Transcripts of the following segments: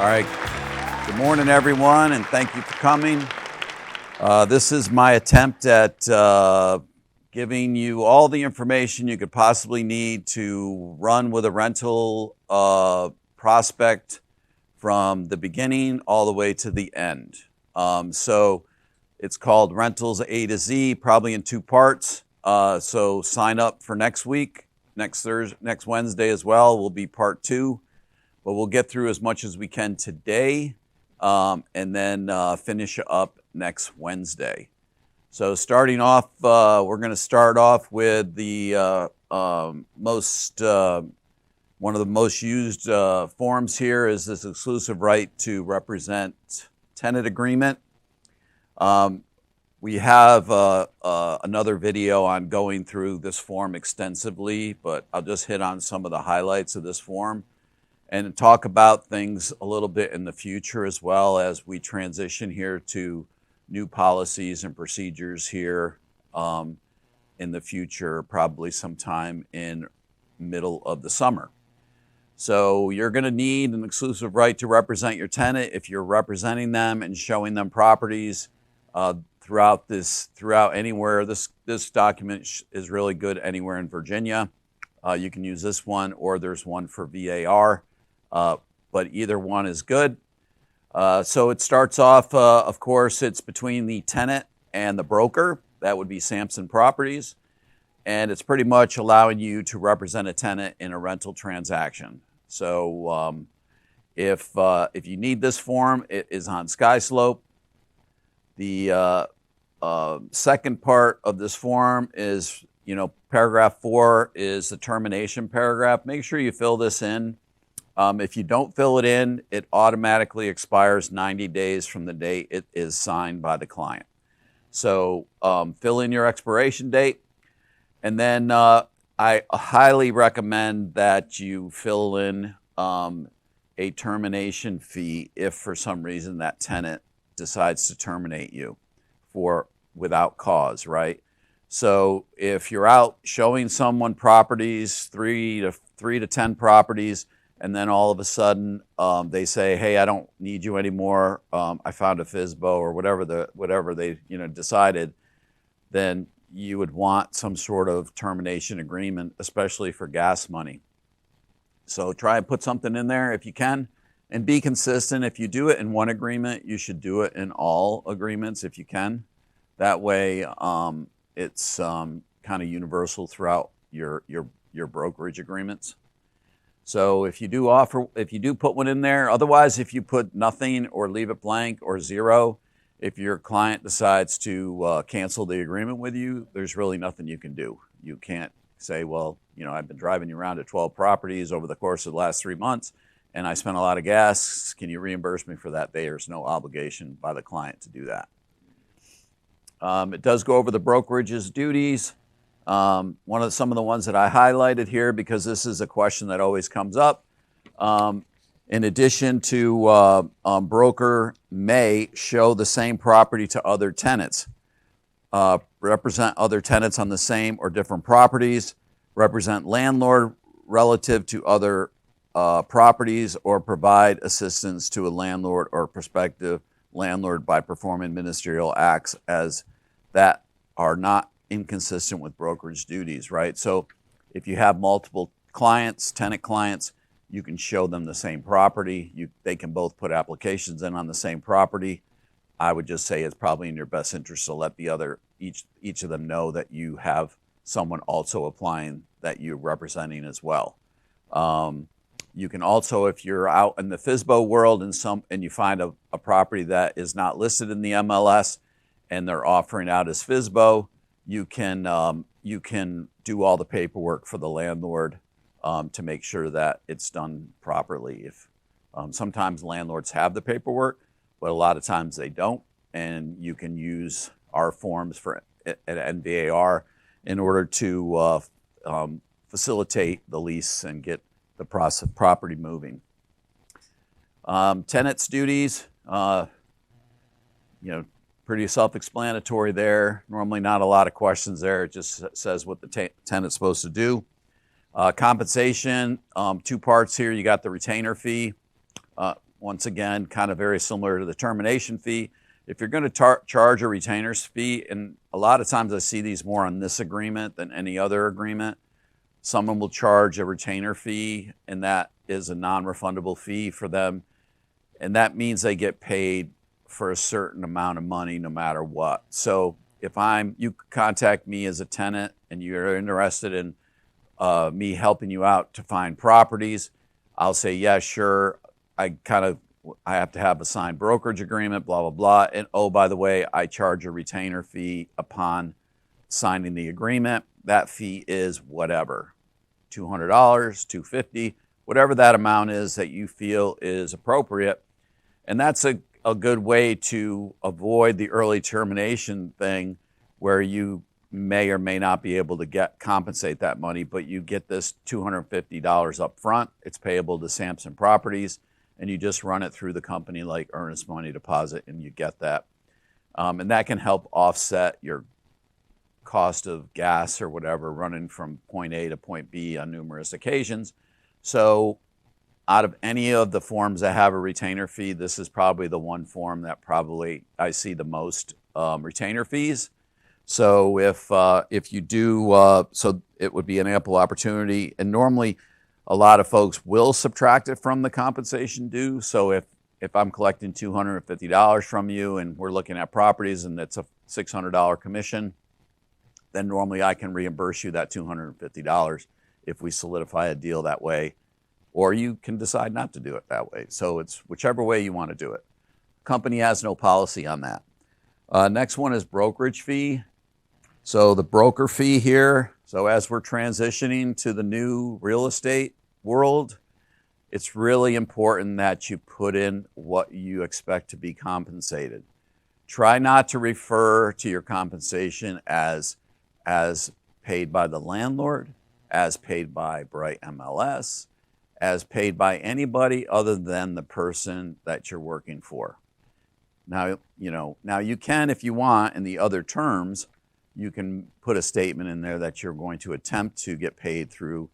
All right. Good morning, everyone, and thank you for coming. This is my attempt at giving you all the information you could possibly need to run with a rental prospect from the beginning all the way to the end. So it's called Rentals A to Z, probably in two parts. So sign up for next week. Next Wednesday as well will be part two. But we'll get through as much as we can today and then finish up next Wednesday. So starting off, we're going to start off with the one of the most used forms here is this exclusive right to represent tenant agreement. We have another video on going through this form extensively, but I'll just hit on some of the highlights of this form and talk about things a little bit in the future as well as we transition here to new policies and procedures here in the future, probably sometime in middle of the summer. So you're going to need an exclusive right to represent your tenant if you're representing them and showing them properties throughout anywhere. This document is really good anywhere in Virginia. You can use this one, or there's one for VAR. But either one is good. So it starts off, of course, it's between the tenant and the broker. That would be Samson Properties. And it's pretty much allowing you to represent a tenant in a rental transaction. So if you need this form, it is on SkySlope. The second part of this form is, paragraph 4 is the termination paragraph. Make sure you fill this in. If you don't fill it in, it automatically expires 90 days from the date it is signed by the client. So fill in your expiration date. And then I highly recommend that you fill in a termination fee if for some reason that tenant decides to terminate you without cause, right? So if you're out showing someone properties, 3 to 10 properties, and then all of a sudden they say, "Hey, I don't need you anymore. I found a FSBO," or whatever they decided, then you would want some sort of termination agreement, especially for gas money. So try and put something in there if you can, and be consistent. If you do it in one agreement, you should do it in all agreements if you can. That way, it's kind of universal throughout your brokerage agreements. So if you do put one in there, otherwise if you put nothing or leave it blank or zero, if your client decides to cancel the agreement with you, there's really nothing you can do. You can't say, well, I've been driving you around to 12 properties over the course of the last 3 months and I spent a lot of gas. Can you reimburse me for that? There's no obligation by the client to do that. It does go over the brokerage's duties. Some of the ones that I highlighted here, because this is a question that always comes up. In addition to broker may show the same property to other tenants, represent other tenants on the same or different properties, represent landlord relative to other properties, or provide assistance to a landlord or prospective landlord by performing ministerial acts as that are not inconsistent with brokerage duties, right? So if you have multiple tenant clients, you can show them the same property. They can both put applications in on the same property. I would just say it's probably in your best interest to let each of them know that you have someone also applying that you're representing as well. You can also, if you're out in the FSBO world and you find a property that is not listed in the MLS and they're offering out as FSBO, you can do all the paperwork for the landlord to make sure that it's done properly. If sometimes landlords have the paperwork, but a lot of times they don't, and you can use our forms at NVAR in order to facilitate the lease and get the property moving. Tenants' duties, pretty self-explanatory there. Normally not a lot of questions there. It just says what the tenant's supposed to do. Compensation, 2 parts here. You got the retainer fee. once again, kind of very similar to the termination fee. If you're going to charge a retainer's fee, and a lot of times I see these more on this agreement than any other agreement, someone will charge a retainer fee, and that is a non-refundable fee for them. And that means they get paid for a certain amount of money no matter what. So if you contact me as a tenant and you're interested in me helping you out to find properties, I'll say, yeah, sure. I have to have a signed brokerage agreement, blah, blah, blah. And oh, by the way, I charge a retainer fee upon signing the agreement. That fee is whatever, $200, $250, whatever that amount is that you feel is appropriate. And that's a good way to avoid the early termination thing where you may or may not be able to compensate that money, but you get this $250 up front. It's payable to Samson Properties, and you just run it through the company like earnest money deposit, and you get that. And that can help offset your cost of gas or whatever running from point A to point B on numerous occasions. So out of any of the forms that have a retainer fee, this is probably the one form that probably I see the most retainer fees. So if you do, so it would be an ample opportunity. And normally a lot of folks will subtract it from the compensation due. So if I'm collecting $250 from you and we're looking at properties and it's a $600 commission, then normally I can reimburse you that $250 if we solidify a deal that way. Or you can decide not to do it that way. So it's whichever way you want to do it. Company has no policy on that. Next one is brokerage fee. So the broker fee here, so as we're transitioning to the new real estate world, it's really important that you put in what you expect to be compensated. Try not to refer to your compensation as paid by the landlord, as paid by Bright MLS, as paid by anybody other than the person that you're working for. Now you can, if you want, in the other terms, you can put a statement in there that you're going to attempt to get paid through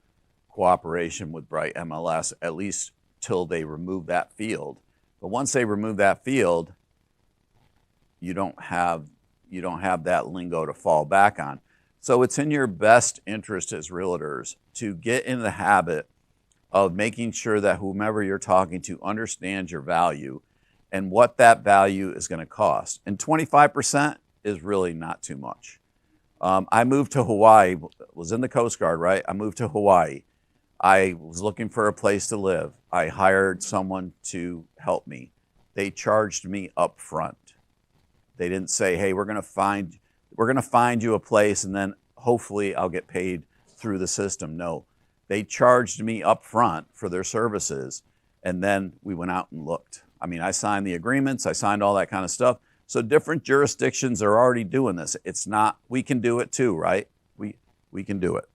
cooperation with Bright MLS, at least till they remove that field. But once they remove that field, you don't have that lingo to fall back on. So it's in your best interest as realtors to get in the habit of making sure that whomever you're talking to understands your value and what that value is going to cost. And 25% is really not too much. I moved to Hawaii, was in the Coast Guard, right? I moved to Hawaii. I was looking for a place to live. I hired someone to help me. They charged me up front. They didn't say, hey, we're going to find you a place and then hopefully I'll get paid through the system. No, they charged me up front for their services, and then we went out and looked. I mean, I signed the agreements, I signed all that kind of stuff. So different jurisdictions are already doing this. It's not, we can do it too, right? We can do it.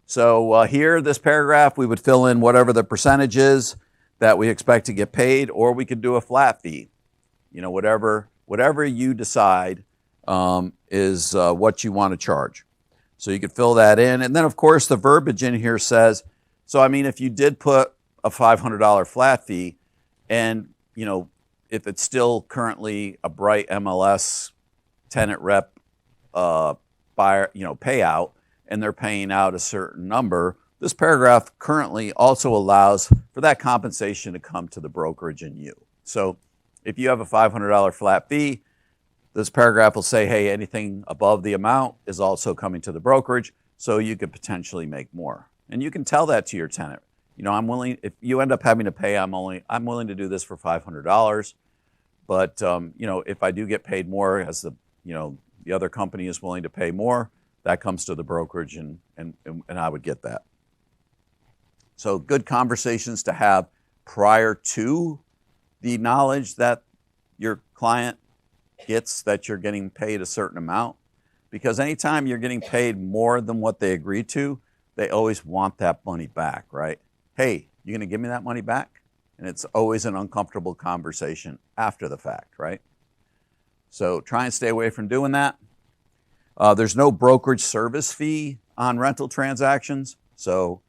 So here, this paragraph, we would fill in whatever the percentage is that we expect to get paid, or we could do a flat fee. You know, whatever you decide is what you want to charge. So you could fill that in. And then, of course, the verbiage in here says, so I mean, if you did put a $500 flat fee and, you know, if it's still currently a Bright MLS tenant rep buyer, you know, payout, and they're paying out a certain number, this paragraph currently also allows for that compensation to come to the brokerage and you. So if you have a $500 flat fee, this paragraph will say, hey, anything above the amount is also coming to the brokerage, so you could potentially make more. And you can tell that to your tenant. You know, I'm willing, if you end up having to pay, I'm willing to do this for $500. But, you know, if I do get paid more, as the other company is willing to pay more, that comes to the brokerage and I would get that. So good conversations to have prior to the knowledge that your client gets that you're getting paid a certain amount. Because anytime you're getting paid more than what they agreed to, they always want that money back, right? Hey, you going to give me that money back? And it's always an uncomfortable conversation after the fact, right? So try and stay away from doing that. There's no brokerage service fee on rental transactions. So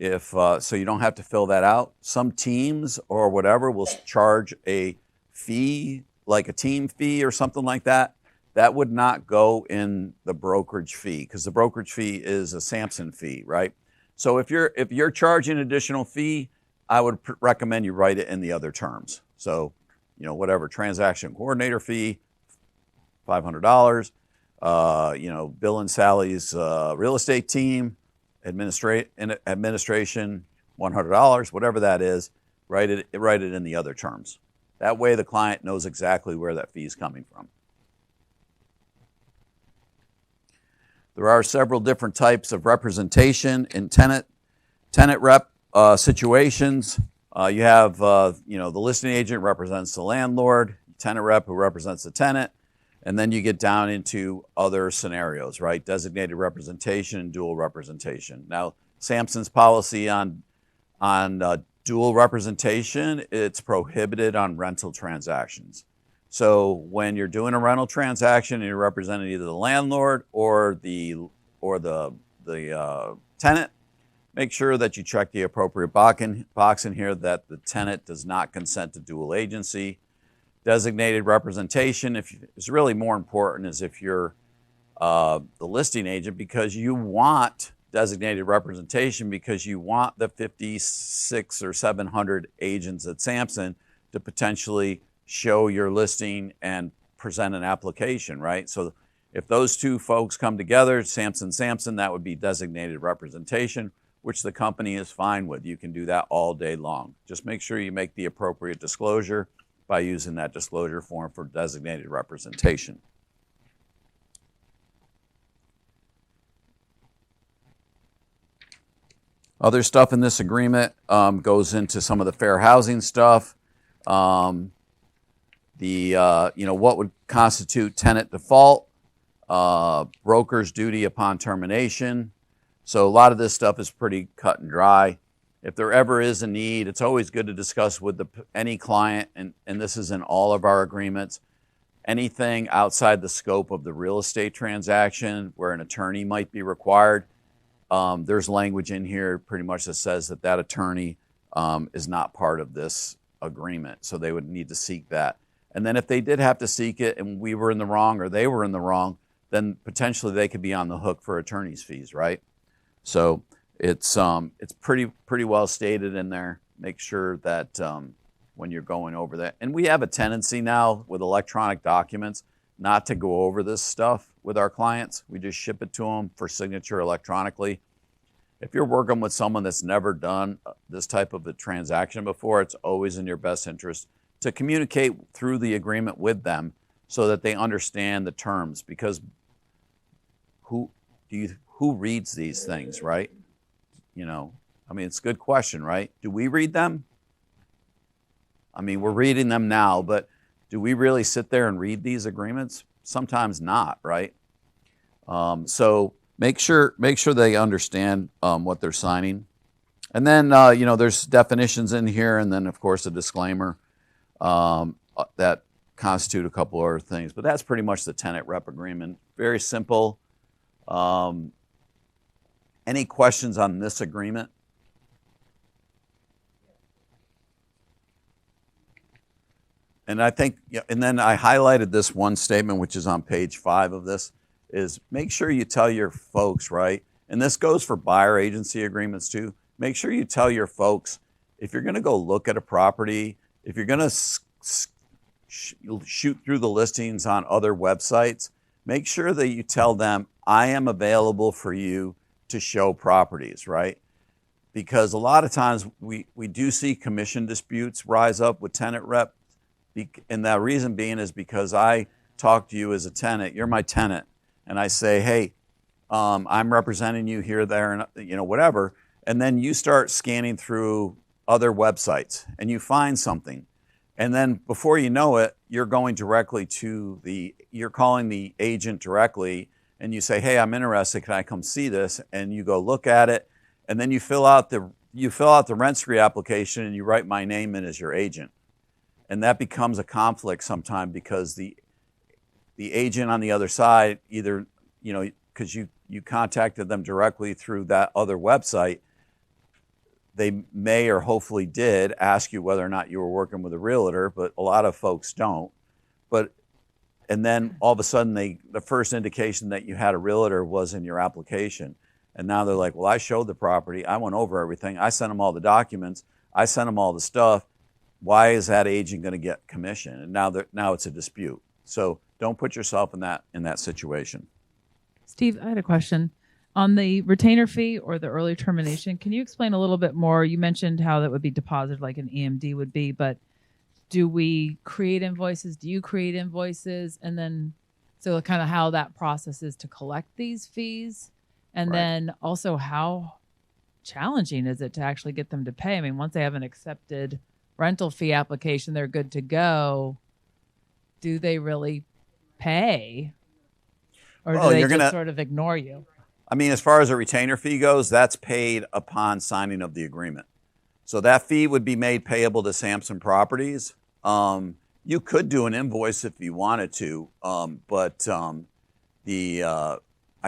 So you don't have to fill that out. Some teams or whatever will charge a fee, like a team fee or something like that. That would not go in the brokerage fee, because the brokerage fee is a Samson fee, right? So if you're charging an additional fee, I would recommend you write it in the other terms. So, whatever, transaction coordinator fee, $500. Bill and Sally's real estate team, administration, $100, whatever that is, write it in the other terms. That way the client knows exactly where that fee is coming from. There are several different types of representation in tenant rep situations. You have, the listing agent represents the landlord, tenant rep who represents the tenant, and then you get down into other scenarios, right? Designated representation and dual representation. Now, Samson's policy on dual representation, it's prohibited on rental transactions. So when you're doing a rental transaction and you're representing either the landlord or the tenant, make sure that you check the appropriate box in here that the tenant does not consent to dual agency. Designated representation is really more important as if you're the listing agent, because you want designated representation because you want the 56 or 700 agents at Samson to potentially show your listing and present an application, right? So if those two folks come together, Samson, that would be designated representation, which the company is fine with. You can do that all day long. Just make sure you make the appropriate disclosure by using that disclosure form for designated representation. Other stuff in this agreement goes into some of the fair housing stuff. What would constitute tenant default, broker's duty upon termination. So a lot of this stuff is pretty cut and dry. If there ever is a need, it's always good to discuss with any client, and this is in all of our agreements, anything outside the scope of the real estate transaction where an attorney might be required. There's language in here pretty much that says that attorney is not part of this agreement, so they would need to seek that. And then if they did have to seek it and we were in the wrong or they were in the wrong, then potentially they could be on the hook for attorney's fees, right? So it's pretty well stated in there. Make sure that when you're going over that, and we have a tendency now with electronic documents not to go over this stuff with our clients. We just ship it to them for signature electronically. If you're working with someone that's never done this type of a transaction before, it's always in your best interest to communicate through the agreement with them so that they understand the terms, because who reads these things, right? It's a good question, right? Do we read them? We're reading them now, but do we really sit there and read these agreements? Sometimes not, right? So make sure they understand what they're signing. And then, there's definitions in here, and then, of course, a disclaimer that constitute a couple other things. But that's pretty much the tenant rep agreement. Very simple. Any questions on this agreement? And I think, and then I highlighted this one statement, which is on page 5 of this, is make sure you tell your folks, right? And this goes for buyer agency agreements too. Make sure you tell your folks, if you're going to go look at a property, if you're going to shoot through the listings on other websites, make sure that you tell them, I am available for you to show properties, right? Because a lot of times we do see commission disputes rise up with tenant rep. And the reason being is because I talk to you as a tenant, you're my tenant, and I say, hey, I'm representing you here, there, and whatever. And then you start scanning through other websites and you find something. And then before you know it, you're going directly to you're calling the agent directly and you say, hey, I'm interested, can I come see this? And you go look at it, and then you fill out the rent screen application and you write my name in as your agent. And that becomes a conflict sometime because the agent on the other side, either, because you contacted them directly through that other website, they may or hopefully did ask you whether or not you were working with a realtor, but a lot of folks don't. And then all of a sudden, the first indication that you had a realtor was in your application. And now they're like, well, I showed the property. I went over everything. I sent them all the documents. I sent them all the stuff. Why is that agent going to get commission? And now it's a dispute. So don't put yourself in that situation. Steve, I had a question. On the retainer fee or the early termination, can you explain a little bit more? You mentioned how that would be deposited like an EMD would be, but do we create invoices? Do you create invoices? And then, so kind of how that process is to collect these fees? And Right. then also how challenging is it to actually get them to pay? I mean, once they have an accepted rental fee application, they're good to go. Do they really pay? Or Well, do they you're just gonna- sort of ignore you? I mean, as far as a retainer fee goes, that's paid upon signing of the agreement. So that fee would be made payable to Samson Properties. You could do an invoice if you wanted to, but I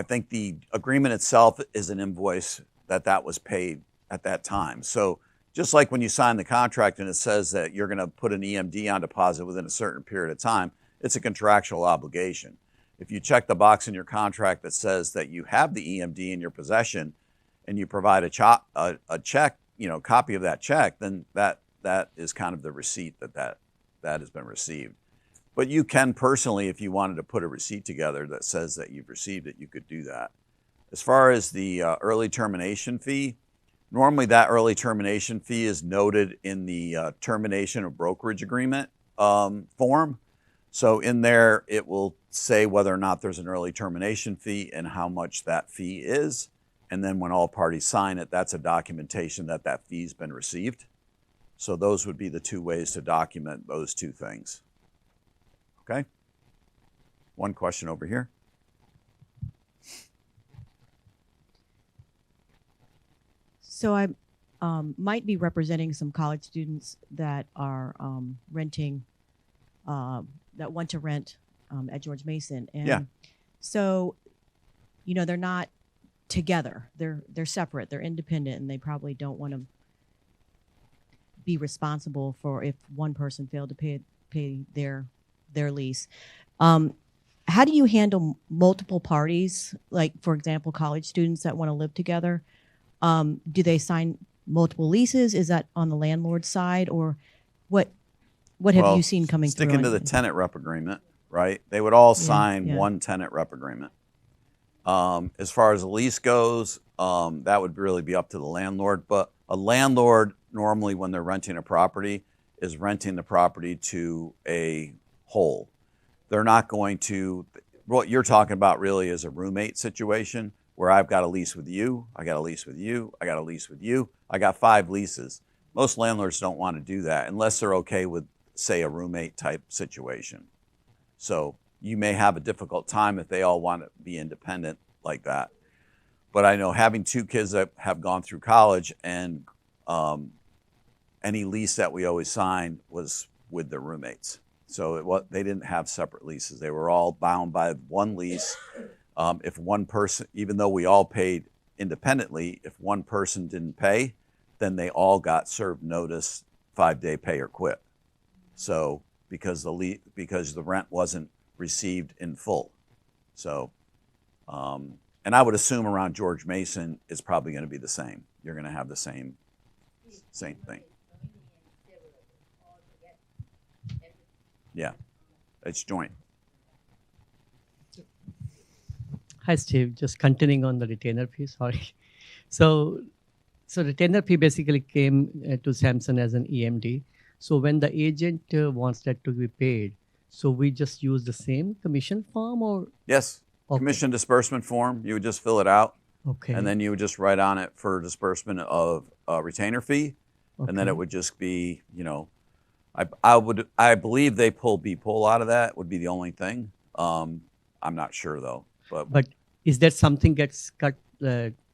think the agreement itself is an invoice that was paid at that time. So just like when you sign the contract and it says that you're going to put an EMD on deposit within a certain period of time, it's a contractual obligation. If you check the box in your contract that says that you have the EMD in your possession and you provide a check, copy of that check, then that is kind of the receipt that has been received. But you can personally, if you wanted to put a receipt together that says that you've received it, you could do that. As far as the early termination fee, normally that early termination fee is noted in the termination of brokerage agreement form. So in there, it will say whether or not there's an early termination fee and how much that fee is. And then when all parties sign it, that's a documentation that that fee's been received. So those would be the two ways to document those two things. Okay? One question over here. So I might be representing some college students that are renting, that want to rent at George Mason. And Yeah. so, they're not together. They're separate. They're independent, and they probably don't want to be responsible for if one person failed to pay their lease. How do you handle multiple parties? Like, for example, college students that want to live together. Do they sign multiple leases? Is that on the landlord's side, or what have you seen coming through? Sticking to the tenant rep agreement, right? They would all sign one tenant rep agreement. As far as the lease goes, that would really be up to the landlord. But a landlord, normally when they're renting a property, is renting the property to a whole. They're not going to, what you're talking about really is a roommate situation where I've got a lease with you, I got a lease with you, I got a lease with you, I got 5 leases. Most landlords don't want to do that unless they're okay with, say, a roommate type situation. So you may have a difficult time if they all want to be independent like that. But I know having 2 kids that have gone through college, and any lease that we always signed was with their roommates. So they didn't have separate leases. They were all bound by one lease. If one person, even though we all paid independently, if one person didn't pay, then they all got served notice, 5-day pay or quit. So because the rent wasn't received in full. So, and I would assume around George Mason is probably going to be the same. You're going to have the same thing. Yeah, it's joint. Hi, Steve. Just continuing on the retainer fee. Sorry. So retainer fee basically came to Samson as an EMD. So when the agent wants that to be paid, so we just use the same commission form, or? Yes. Okay. Commission disbursement form. You would just fill it out. Okay. And then you would just write on it for disbursement of a retainer fee. Okay. And then it would just be, I believe they pull B-pull out of that would be the only thing. I'm not sure though. But is that something gets cut?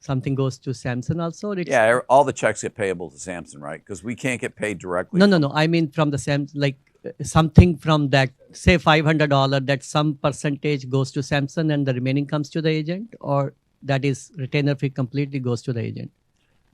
Something goes to Samson also? Yeah, all the checks get payable to Samson, right? Because we can't get paid directly. No. I mean from the Samson, like something from that, say $500, that some percentage goes to Samson and the remaining comes to the agent, or that is retainer fee completely goes to the agent?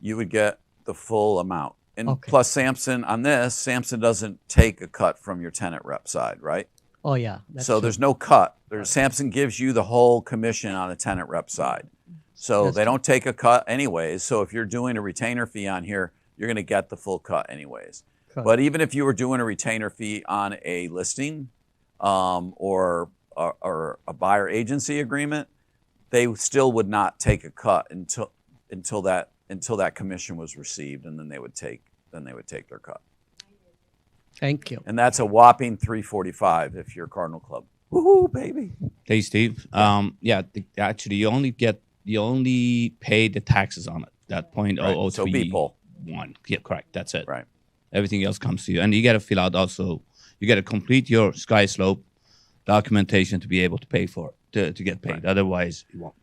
You would get the full amount. And Okay. plus Samson, on this, Samson doesn't take a cut from your tenant rep side, right? Oh yeah. That's So true. there's no cut. Samson gives you the whole commission on the tenant rep side. So That's they true. don't take a cut anyways. So if you're doing a retainer fee on here, you're going to get the full cut anyways. Correct. But even if you were doing a retainer fee on a listing or a buyer agency agreement, they still would not take a cut until that commission was received, and then they would take their cut. Thank you. And that's a whopping $345 if you're Cardinal Club. Woohoo, baby! Hey, Steve. Actually, you only pay the taxes on it. That point Right. 003. So people. One. Yeah, correct. That's it. Right. Everything else comes to you, and you got to fill out also. You got to complete your sky slope documentation to be able to pay for it to get paid. Right. Otherwise, you won't.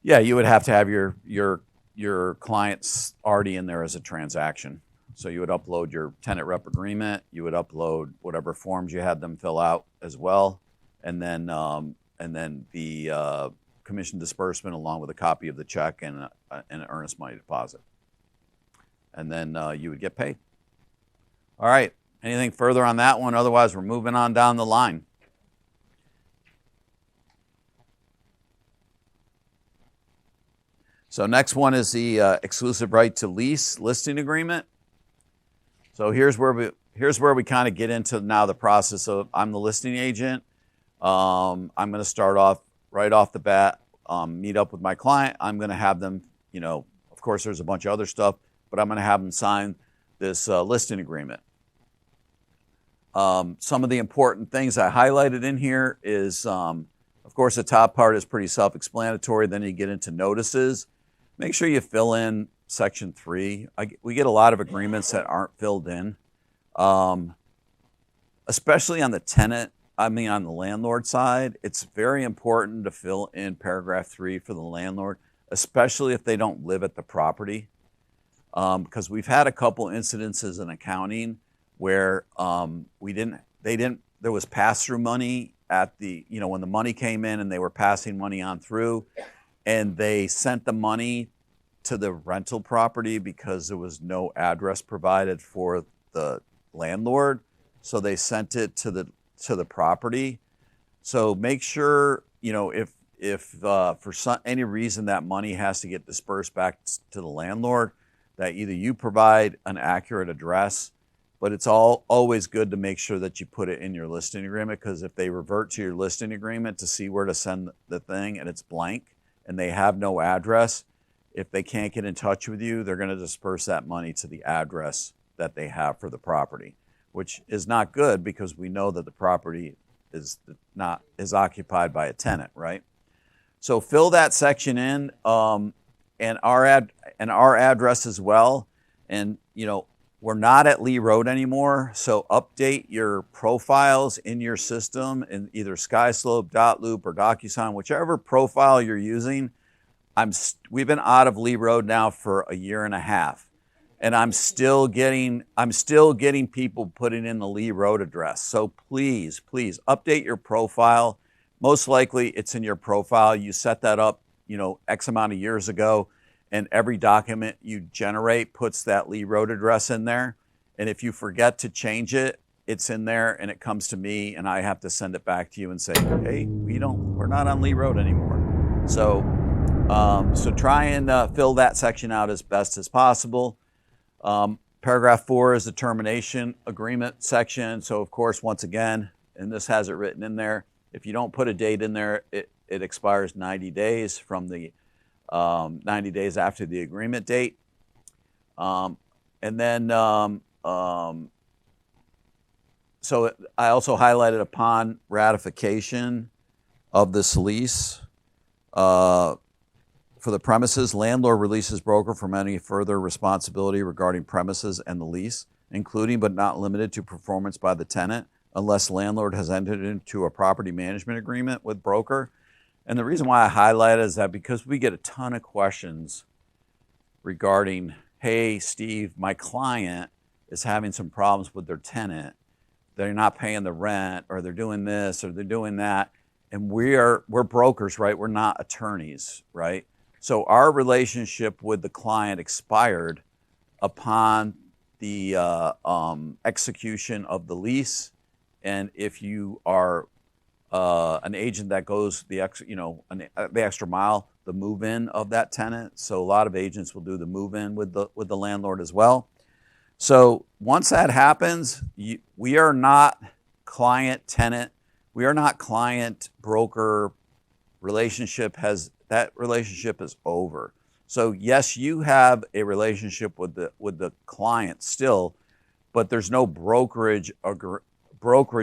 Yeah, you would have to have your clients already in there as a transaction. So you would upload your tenant rep agreement. You would upload whatever forms you had them fill out as well, and then the commission disbursement along with a copy of the check and an earnest money deposit, and then you would get paid. All right. Anything further on that one? Otherwise, we're moving on down the line. So next one is the exclusive right to lease listing agreement. So here's where we kind of get into now the process of I'm the listing agent. I'm going to start off right off the bat, meet up with my client. I'm going to have them, of course, there's a bunch of other stuff, but I'm going to have them sign this listing agreement. Some of the important things I highlighted in here is, of course, the top part is pretty self-explanatory. Then you get into notices. Make sure you fill in Section 3. We get a lot of agreements that aren't filled in, especially on the landlord side. It's very important to fill in paragraph 3 for the landlord, especially if they don't live at the property. Because we've had a couple incidences in accounting where there was pass-through money at when the money came in and they were passing money on through, and they sent the money to the rental property because there was no address provided for the landlord, so they sent it to the property. So make sure, if for any reason that money has to get dispersed back to the landlord, that either you provide an accurate address, but it's always good to make sure that you put it in your listing agreement, because if they revert to your listing agreement to see where to send the thing and it's blank and they have no address, if they can't get in touch with you, they're going to disperse that money to the address that they have for the property, which is not good because we know that the property is occupied by a tenant, right? So fill that section in, and our address as well. And we're not at Lee Road anymore, so update your profiles in your system in either SkySlope, Dotloop, or DocuSign, whichever profile you're using. We've been out of Lee Road now for a year and a half, and I'm still getting people putting in the Lee Road address. So please update your profile. Most likely it's in your profile. You set that up, X amount of years ago, and every document you generate puts that Lee Road address in there. And if you forget to change it, it's in there and it comes to me and I have to send it back to you and say, hey, we're not on Lee Road anymore. So try and fill that section out as best as possible. Paragraph 4 is the termination agreement section. So of course, once again, and this has it written in there, if you don't put a date in there, it expires 90 days from the 90 days after the agreement date. So I also highlighted upon ratification of this lease for the premises, landlord releases broker from any further responsibility regarding premises and the lease, including but not limited to performance by the tenant, unless landlord has entered into a property management agreement with broker. And the reason why I highlight it is that because we get a ton of questions regarding, hey, Steve, my client is having some problems with their tenant. They're not paying the rent, or they're doing this, or they're doing that. And we're brokers, right? We're not attorneys, right? So our relationship with the client expired upon the execution of the lease, and if you are an agent that goes the extra mile, the move-in of that tenant. So a lot of agents will do the move-in with the landlord as well. So once that happens, we are not client-tenant. We are not client-broker relationship. That relationship is over. So yes, you have a relationship with the client still, but there's no brokerage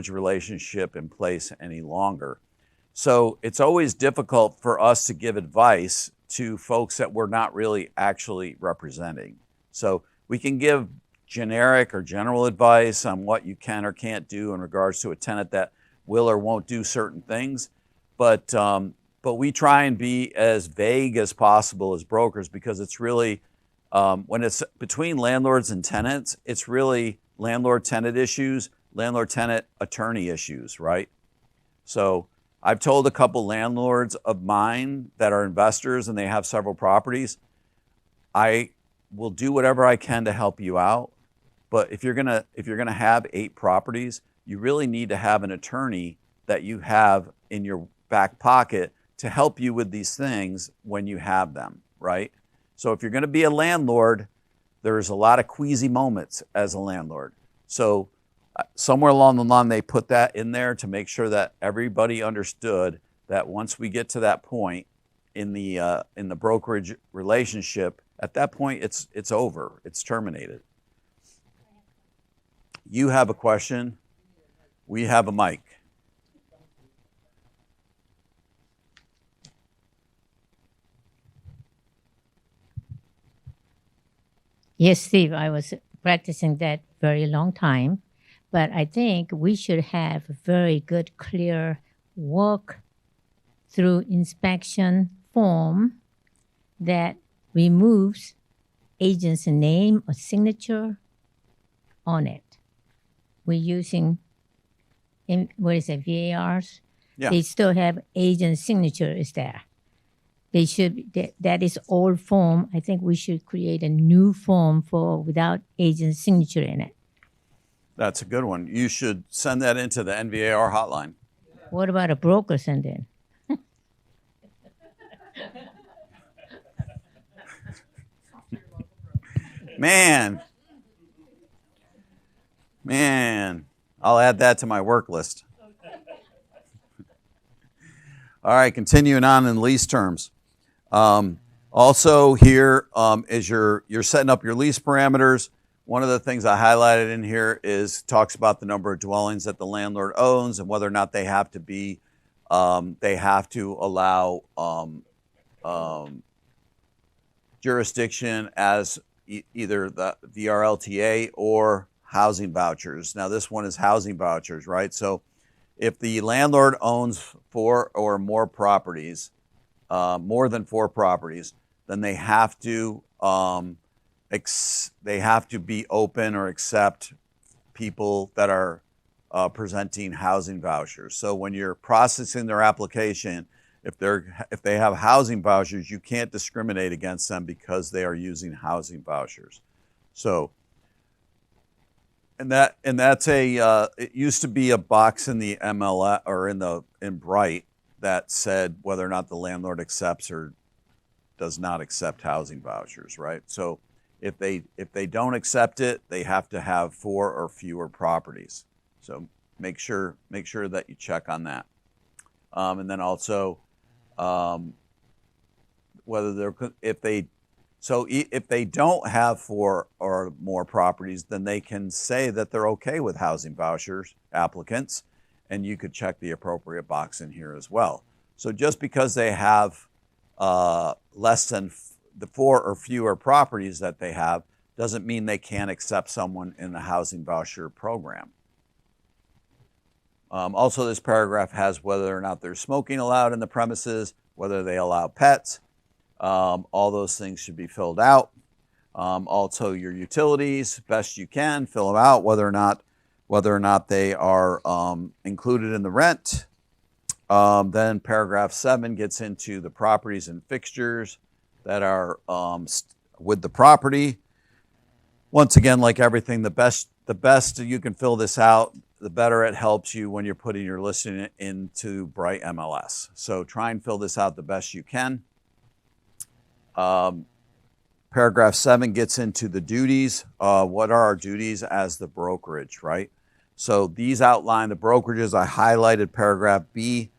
relationship in place any longer. So it's always difficult for us to give advice to folks that we're not really actually representing. So we can give generic or general advice on what you can or can't do in regards to a tenant that will or won't do certain things, but we try and be as vague as possible as brokers, because it's really when it's between landlords and tenants, it's really landlord-tenant issues, landlord-tenant attorney issues, right? So I've told a couple landlords of mine that are investors and they have several properties, I will do whatever I can to help you out. But if you're gonna have 8 properties, you really need to have an attorney that you have in your back pocket to help you with these things when you have them, right? So if you're gonna be a landlord, there's a lot of queasy moments as a landlord. So somewhere along the line, they put that in there to make sure that everybody understood that once we get to that point in the brokerage relationship, at that point, it's over. It's terminated. You have a question? We have a mic. Yes, Steve, I was practicing that very long time, but I think we should have a very good, clear walk through inspection form that removes agent's name or signature on it. We're using, VARs? Yeah. They still have agent signature is there. They should, that is old form. I think we should create a new form for without agent signature in it. That's a good one. You should send that into the NVAR hotline. What about a broker send in? Man, I'll add that to my work list. All right, continuing on in lease terms. Also here is you're setting up your lease parameters. One of the things I highlighted in here talks about the number of dwellings that the landlord owns and whether or not they have to be, they have to allow jurisdiction as either the VRLTA or housing vouchers. Now this one is housing vouchers, right? So if the landlord owns 4 or more properties, more than 4 properties, then they have to be open or accept people that are presenting housing vouchers. So when you're processing their application, if they have housing vouchers, you can't discriminate against them because they are using housing vouchers. So, and that's it used to be a box in the MLS or in Bright that said whether or not the landlord accepts or does not accept housing vouchers, right? So if they don't accept it, they have to have 4 or fewer properties. So make sure that you check on that. And then also if they don't have 4 or more properties, then they can say that they're okay with housing vouchers applicants, and you could check the appropriate box in here as well. So just because they have less than the 4 or fewer properties that they have doesn't mean they can't accept someone in the housing voucher program. Also, this paragraph has whether or not there's smoking allowed in the premises, whether they allow pets. All those things should be filled out. Also, your utilities, best you can, fill them out, whether or not they are included in the rent. Then paragraph 7 gets into the properties and fixtures that are with the property. once again, like everything, the best you can fill this out, the better it helps you when you're putting your listing into Bright MLS. So try and fill this out the best you can. Paragraph 7 gets into the duties. What are our duties as the brokerage, right? So these outline the brokerages. I highlighted paragraph B.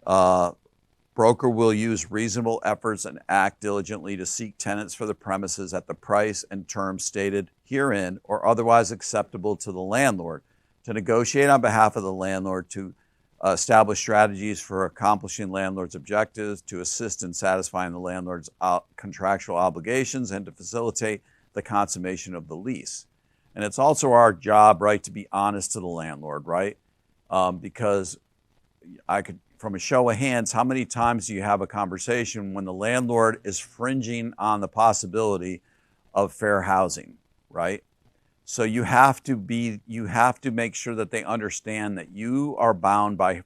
Broker will use reasonable efforts and act diligently to seek tenants for the premises at the price and terms stated herein or otherwise acceptable to the landlord, to negotiate on behalf of the landlord, to establish strategies for accomplishing landlord's objectives, to assist in satisfying the landlord's contractual obligations, and to facilitate the consummation of the lease. And it's also our job, right, to be honest to the landlord, right? Because I could, from a show of hands, how many times do you have a conversation when the landlord is fringing on the possibility of fair housing, right? So you have to make sure that they understand that you are bound by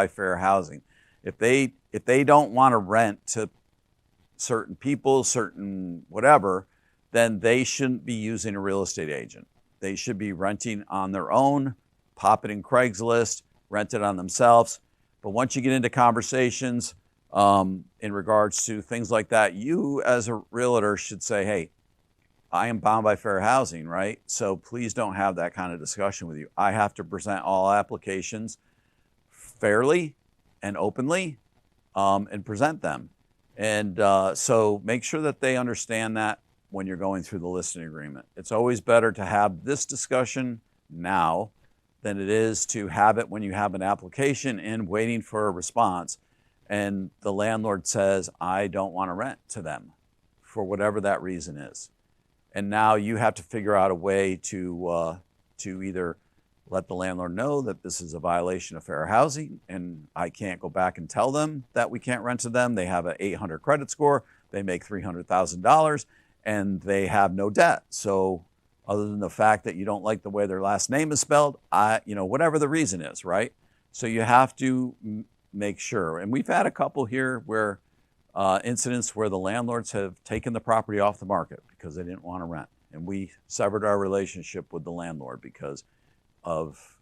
fair housing. If they don't want to rent to certain people, certain whatever, then they shouldn't be using a real estate agent. They should be renting on their own, pop it in Craigslist, rent it on themselves. But once you get into conversations in regards to things like that, you as a realtor should say, hey, I am bound by fair housing, right? So please don't have that kind of discussion with you. I have to present all applications fairly and openly and present them. And so make sure that they understand that when you're going through the listing agreement. It's always better to have this discussion now than it is to have it when you have an application in waiting for a response and the landlord says, I don't want to rent to them for whatever that reason is. And now you have to figure out a way to either let the landlord know that this is a violation of fair housing and I can't go back and tell them that we can't rent to them. They have an 800 credit score, they make $300,000 and they have no debt. So other than the fact that you don't like the way their last name is spelled, whatever the reason is, right? So you have to make sure. And we've had a couple here where incidents where the landlords have taken the property off the market because they didn't want to rent. And we severed our relationship with the landlord because of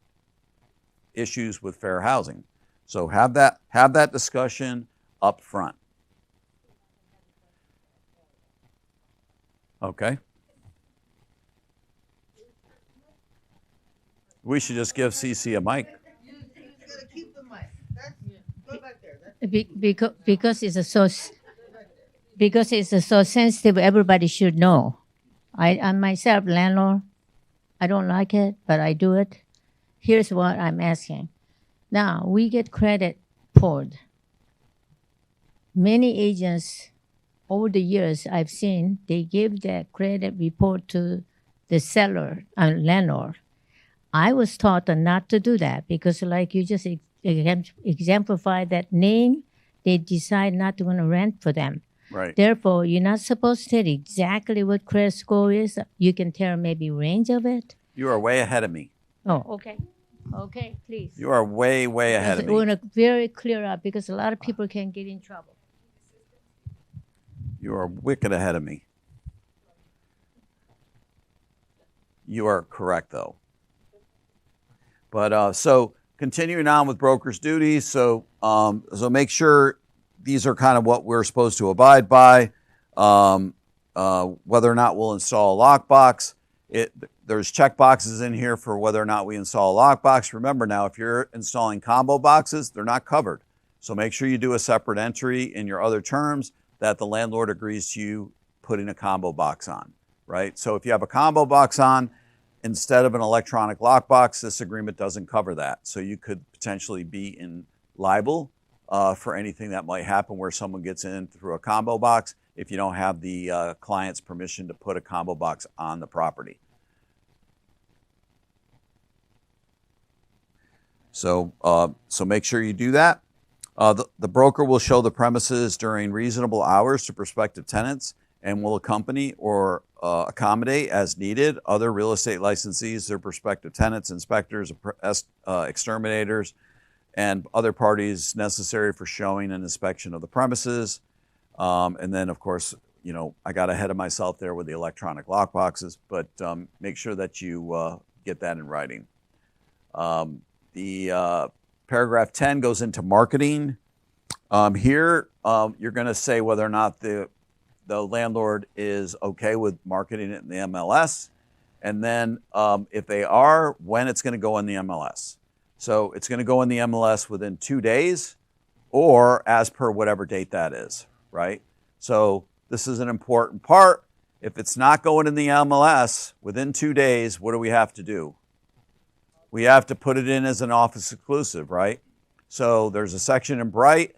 issues with fair housing. So have that discussion up front. Okay. We should just give CC a mic. Because it's so sensitive, everybody should know. I myself, landlord, I don't like it, but I do it. Here's what I'm asking. Now, we get credit poured. Many agents, over the years I've seen, they give that credit report to the seller and landlord. I was taught not to do that because like you just exemplified that name, they decide not to want to rent for them. Right. Therefore, you're not supposed to tell exactly what credit score is. You can tell maybe range of it. You are way ahead of me. Oh, okay. Okay, please. You are way, way ahead of We want me. to very clear up because a lot of people can get in trouble. You are wicked ahead of me. You are correct, though. But so continuing on with broker's duties, so make sure these are kind of what we're supposed to abide by. Whether or not we'll install a lockbox. There's check boxes in here for whether or not we install a lockbox. Remember now, if you're installing combo boxes, they're not covered. So make sure you do a separate entry in your other terms that the landlord agrees to you putting a combo box on, right? So if you have a combo box on, instead of an electronic lockbox, this agreement doesn't cover that. So you could potentially be in liable for anything that might happen where someone gets in through a combo box if you don't have the client's permission to put a combo box on the property. So make sure you do that. The broker will show the premises during reasonable hours to prospective tenants and will accompany or accommodate as needed other real estate licensees, their prospective tenants, inspectors, exterminators, and other parties necessary for showing and inspection of the premises. And then, of course, I got ahead of myself there with the electronic lock boxes, but make sure that you get that in writing. The paragraph 10 goes into marketing. Here, you're going to say whether or not the landlord is okay with marketing it in the MLS, and then if they are, when it's going to go in the MLS. So it's going to go in the MLS within 2 days, or as per whatever date that is, right? So this is an important part. If it's not going in the MLS within 2 days, what do we have to do? We have to put it in as an office exclusive, right? So there's a section in Bright.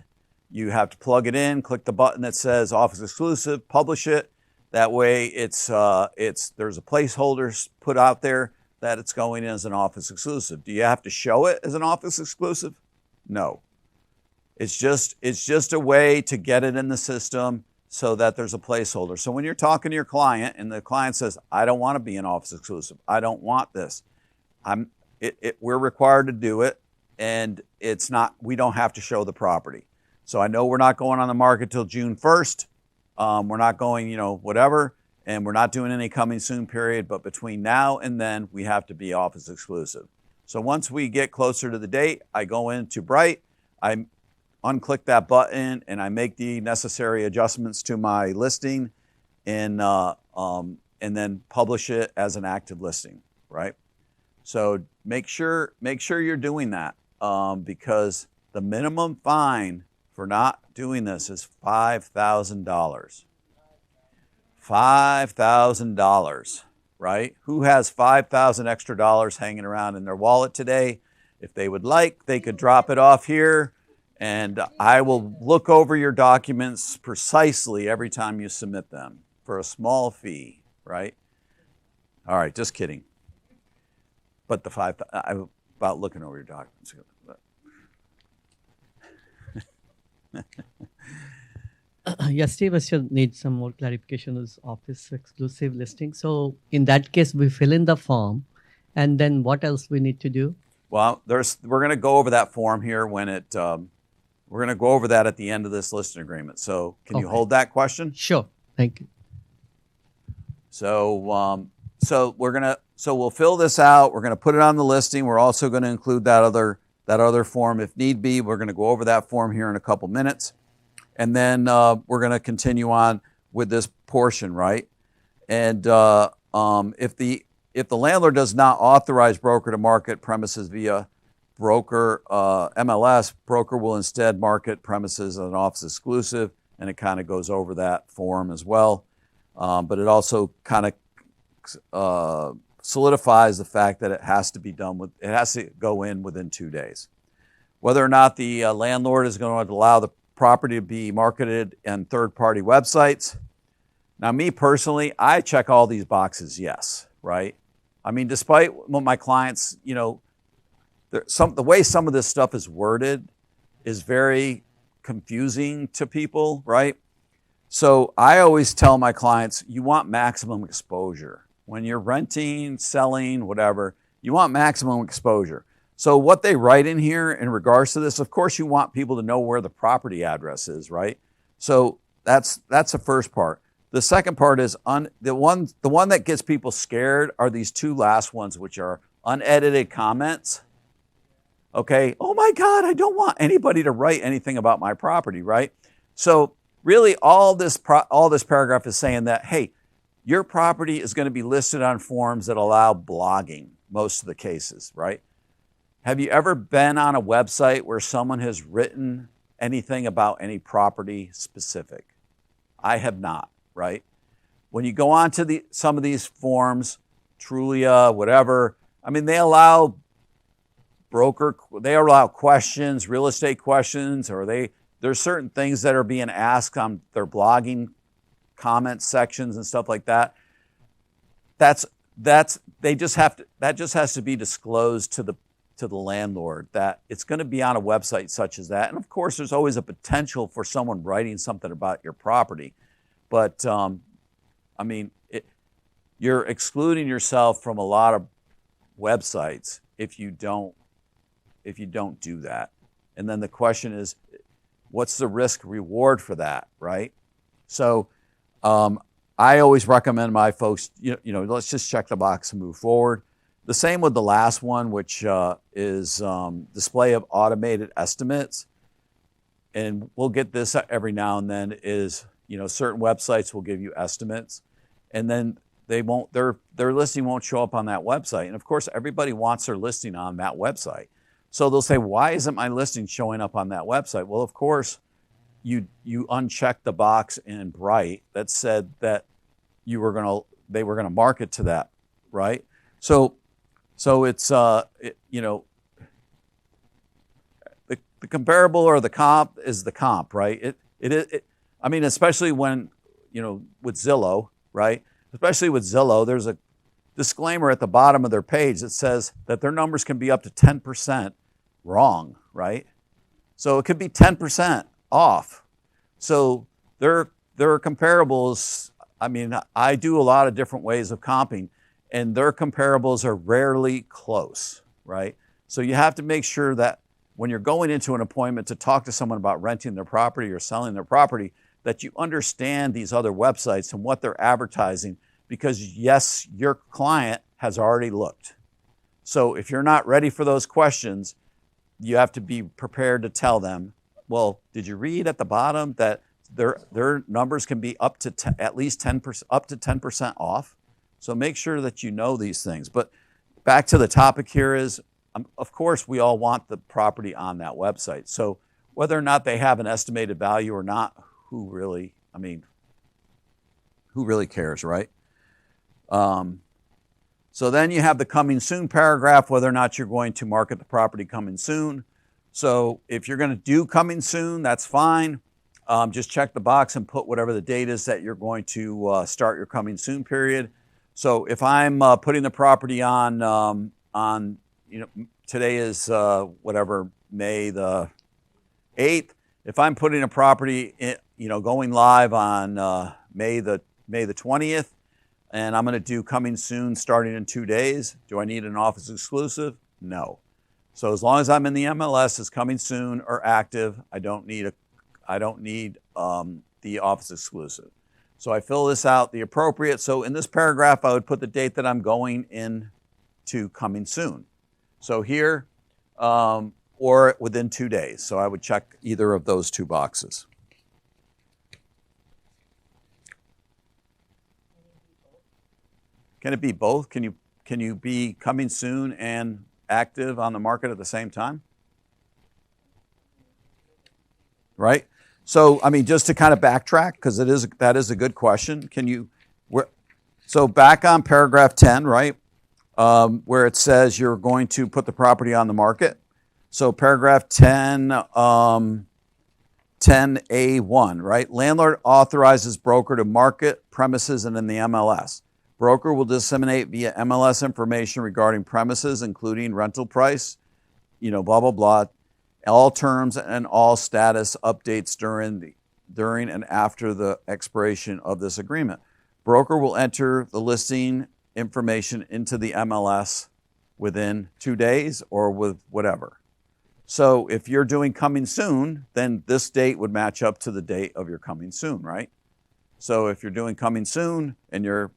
You have to plug it in, click the button that says office exclusive, publish it. That way there's a placeholder put out there that it's going in as an office exclusive. Do you have to show it as an office exclusive? No. It's just a way to get it in the system so that there's a placeholder. So when you're talking to your client and the client says, I don't want to be an office exclusive, I don't want this, we're required to do it, and we don't have to show the property. So I know we're not going on the market till June 1st. We're not going, whatever, and we're not doing any coming soon period, but between now and then, we have to be office exclusive. So once we get closer to the date, I go into Bright, I unclick that button, and I make the necessary adjustments to my listing, and then publish it as an active listing, right? So make sure you're doing that, because the minimum fine for not doing this is $5,000. $5,000, right? Who has $5,000 extra dollars hanging around in their wallet today? If they would like, they could drop it off here, and I will look over your documents precisely every time you submit them for a small fee, right? All right, just kidding. But I'm about looking over your documents. Yes, Steve, I still need some more clarification on this office exclusive listing. So in that case, we fill in the form, and then what else we need to do? Well, we're going to go over that form here we're going to go over that at the end of this listing agreement. So can you hold that question? Sure. Thank you. So we'll fill this out. We're going to put it on the listing. We're also going to include that other form if need be. We're going to go over that form here in a couple minutes. And then we're going to continue on with this portion, right? And if the landlord does not authorize broker to market premises via broker MLS, broker will instead market premises as an office exclusive, and it kind of goes over that form as well. But it also kind of solidifies the fact that it has to go in within 2 days. Whether or not the landlord is going to allow the property to be marketed in third-party websites. Now, me personally, I check all these boxes, yes, right? I mean, despite what my clients, the way some of this stuff is worded is very confusing to people, right? So I always tell my clients, you want maximum exposure. When you're renting, selling, whatever, you want maximum exposure. So what they write in here in regards to this, of course, you want people to know where the property address is, right? So that's the first part. The second part is the one that gets people scared are these two last ones, which are unedited comments. Okay, oh my God, I don't want anybody to write anything about my property, right? So really, all this paragraph is saying that, hey, your property is going to be listed on forms that allow blogging most of the cases, right? Have you ever been on a website where someone has written anything about any property specific? I have not, right? When you go on to some of these forms, Trulia, whatever, I mean, they allow questions, real estate questions, or there's certain things that are being asked on their blogging comment sections and stuff like that. That just has to be disclosed to the landlord that it's going to be on a website such as that. And of course, there's always a potential for someone writing something about your property. But I mean, you're excluding yourself from a lot of websites if you don't do that. And then the question is, what's the risk reward for that, right? So I always recommend my folks, let's just check the box and move forward. The same with the last one, which is display of automated estimates. And we'll get this every now and then is, certain websites will give you estimates, and then they won't, their listing won't show up on that website. And of course, everybody wants their listing on that website. So they'll say, why isn't my listing showing up on that website? Well, of course, you unchecked the box in bright that said that they were gonna market to that, right? So it's the comparable or the comp is the comp, right? I mean, especially when with Zillow, right? Especially with Zillow, there's a disclaimer at the bottom of their page that says that their numbers can be up to 10% wrong, right? So it could be 10% off. So their comparables, I mean, I do a lot of different ways of comping, and their comparables are rarely close, right? So you have to make sure that when you're going into an appointment to talk to someone about renting their property or selling their property, that you understand these other websites and what they're advertising, because yes, your client has already looked. So if you're not ready for those questions, you have to be prepared to tell them, well, did you read at the bottom that their numbers can be up to at least 10%, up to 10% off? So make sure that you know these things. But back to the topic here is, of course, we all want the property on that website. So whether or not they have an estimated value or not, who really cares, right? So then you have the coming soon paragraph, whether or not you're going to market the property coming soon. So if you're going to do coming soon, that's fine. Just check the box and put whatever the date is that you're going to start your coming soon period. So if I'm putting the property on today is May the 8th. If I'm putting a property going live on May the 20th, and I'm going to do coming soon starting in 2 days, do I need an office exclusive? No. So as long as I'm in the MLS as coming soon or active, I don't need the office exclusive. So I fill this out the appropriate. So in this paragraph, I would put the date that I'm going in to coming soon. So here, or within 2 days. So I would check either of those two boxes. Can it be both? Can you be coming soon and active on the market at the same time? Right? So, I mean, just to kind of backtrack, because that is a good question. So back on paragraph 10, right, where it says you're going to put the property on the market. So paragraph 10, 10A1, right? Landlord authorizes broker to market premises and in the MLS. Broker will disseminate via MLS information regarding premises, including rental price, blah, blah, blah, all terms and all status updates during and after the expiration of this agreement. Broker will enter the listing information into the MLS within 2 days or with whatever. So if you're doing coming soon, then this date would match up to the date of your coming soon, right? So if you're doing coming soon and your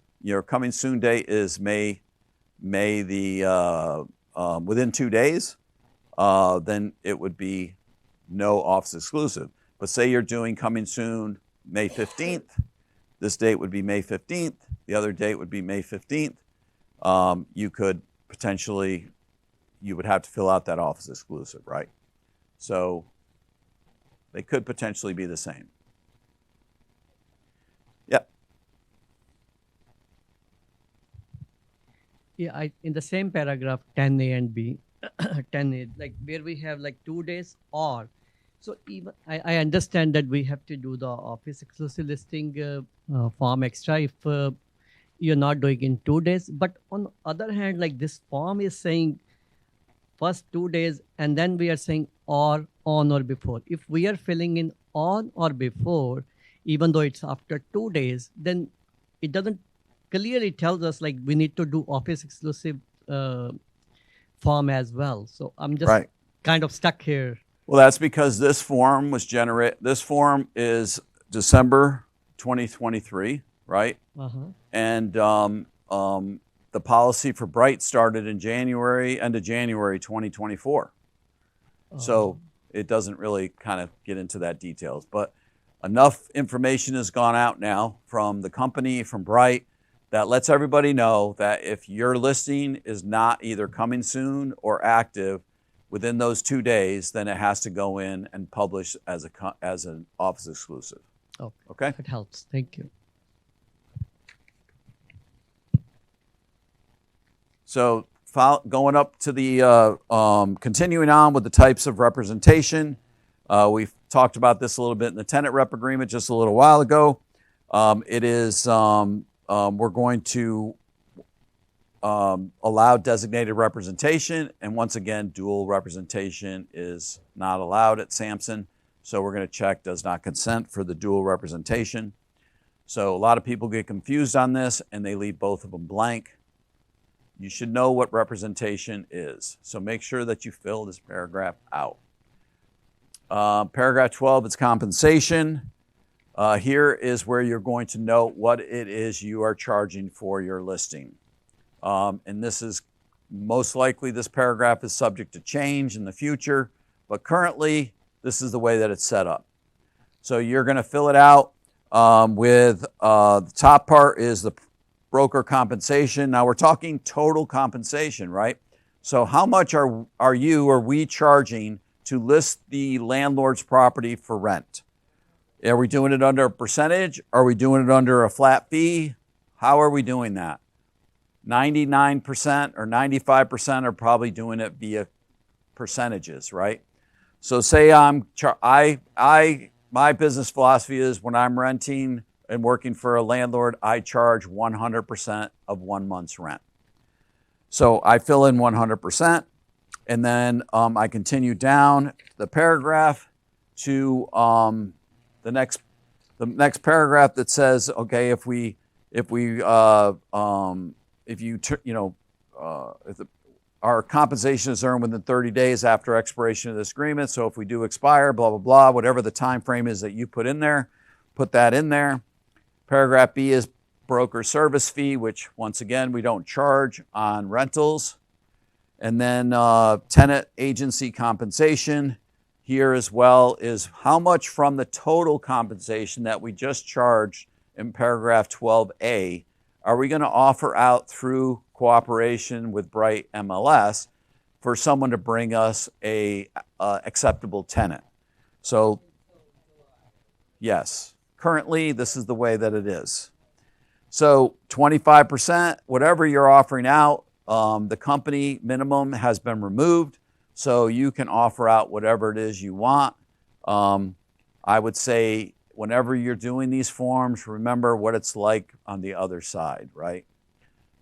coming soon date is May the within 2 days, then it would be no office exclusive. But say you're doing coming soon May 15th, this date would be May 15th, the other date would be May 15th. You would have to fill out that office exclusive, right? So they could potentially be the same. Yep. Yeah, in the same paragraph, 10A and B, 10A, like where we have like 2 days or, so even I understand that we have to do the office exclusive listing form extra if you're not doing in 2 days. But on the other hand, like this form is saying first 2 days, and then we are saying or on or before. If we are filling in on or before, even though it's after 2 days, then it doesn't clearly tells us like we need to do office exclusive form as well. So I'm just kind of stuck here. Well, that's because this form was this form is December 2023, right? Uh-huh. And the policy for Bright started in January, end of January 2024. So it doesn't really kind of get into that details, but enough information has gone out now from the company, from Bright, that lets everybody know that if your listing is not either coming soon or active within those 2 days, then it has to go in and publish as an office exclusive. Oh, Okay? that helps. Thank you. So going up to the, continuing on with the types of representation, we've talked about this a little bit in the tenant rep agreement just a little while ago. It is, we're going to allow designated representation, and once again, dual representation is not allowed at Samson. So we're going to check does not consent for the dual representation. So a lot of people get confused on this and they leave both of them blank. You should know what representation is. So make sure that you fill this paragraph out. Paragraph 12 is compensation. Here is where you're going to note what it is you are charging for your listing. And this is most likely, this paragraph is subject to change in the future, but currently this is the way that it's set up. So you're going to fill it out with the top part is the broker compensation. Now we're talking total compensation, right? So how much are we charging to list the landlord's property for rent? Are we doing it under a percentage? Are we doing it under a flat fee? How are we doing that? 99% or 95% are probably doing it via percentages, right? So say my business philosophy is when I'm renting and working for a landlord, I charge 100% of 1 month's rent. So I fill in 100%, and then I continue down the paragraph to the next paragraph that says, okay, if our compensation is earned within 30 days after expiration of this agreement. So if we do expire, blah, blah, blah, whatever the time frame is that you put in there, put that in there. Paragraph B is broker service fee, which once again, we don't charge on rentals. And then tenant agency compensation here as well is how much from the total compensation that we just charged in paragraph 12A are we going to offer out through cooperation with Bright MLS for someone to bring us a acceptable tenant. So yes, currently this is the way that it is. So 25%, whatever you're offering out, the company minimum has been removed, so you can offer out whatever it is you want. I would say whenever you're doing these forms, remember what it's like on the other side, right?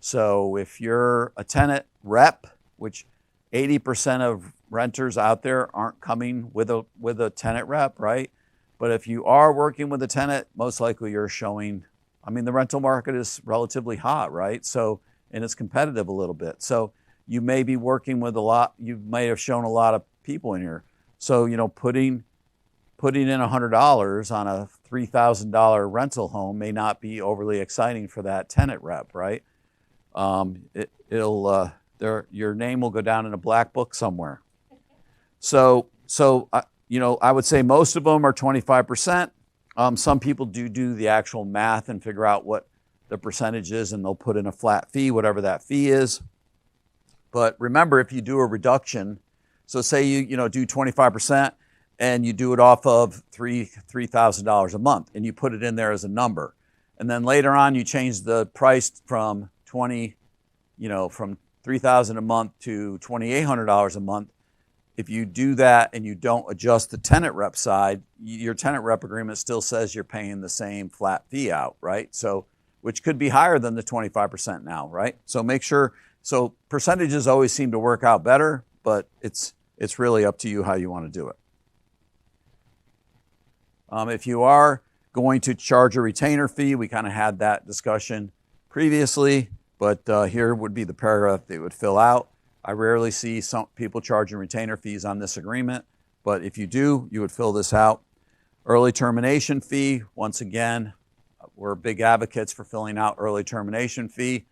So if you're a tenant rep, which 80% of renters out there aren't coming with a tenant rep, right? But if you are working with a tenant, most likely you're showing, I mean, the rental market is relatively hot, right? So, and it's competitive a little bit. So you may be working with you may have shown a lot of people in here. So, putting in $100 on a $3,000 rental home may not be overly exciting for that tenant rep, right? Your name will go down in a black book somewhere. So I would say most of them are 25%. Some people do the actual math and figure out what the percentage is, and they'll put in a flat fee, whatever that fee is. But remember, if you do a reduction, so say you do 25%, and you do it off of $3,000 a month, and you put it in there as a number, and then later on you change the price from from $3,000 a month to $2,800 a month. If you do that and you don't adjust the tenant rep side, your tenant rep agreement still says you're paying the same flat fee out, right? So, which could be higher than the 25% now, right? So make sure. So percentages always seem to work out better, but it's really up to you how you want to do it. If you are going to charge a retainer fee, we kind of had that discussion previously, but here would be the paragraph they would fill out. I rarely see some people charging retainer fees on this agreement, but if you do, you would fill this out. Early termination fee, once again, we're big advocates for filling out early termination fee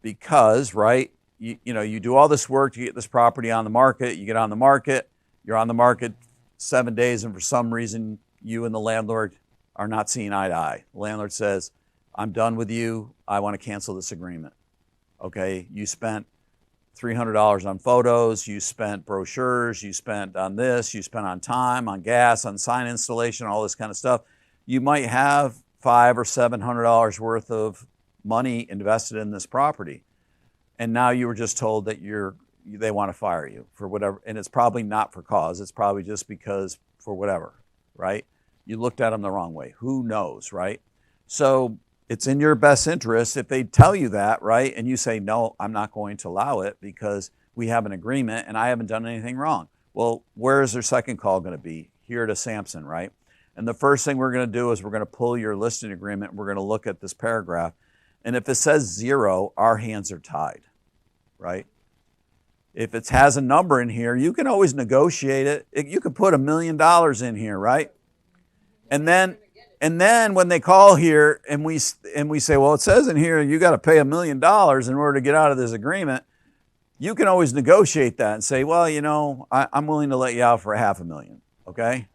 because, right, you do all this work to get this property on the market, you get on the market, you're on the market 7 days, and for some reason, you and the landlord are not seeing eye to eye. The landlord says, I'm done with you, I want to cancel this agreement. Okay, you spent $300 on photos, you spent brochures, you spent on this, you spent on time, on gas, on sign installation, all this kind of stuff. You might have $500 or $700 worth of money invested in this property. And now you were just told that they want to fire you for whatever, and it's probably not for cause. It's probably just because for whatever, right? You looked at them the wrong way. Who knows, right? So it's in your best interest if they tell you that, right? And you say, no, I'm not going to allow it because we have an agreement and I haven't done anything wrong. Well, where is their second call going to be? Here to Samson, right? And the first thing we're going to do is we're going to pull your listing agreement. We're going to look at this paragraph. And if it says 0, our hands are tied, right? If it has a number in here, you can always negotiate it. You could put $1 million in here, right? And then when they call here and we say, well, it says in here you got to pay $1 million in order to get out of this agreement, you can always negotiate that and say, well, I'm willing to let you out for $500,000, okay?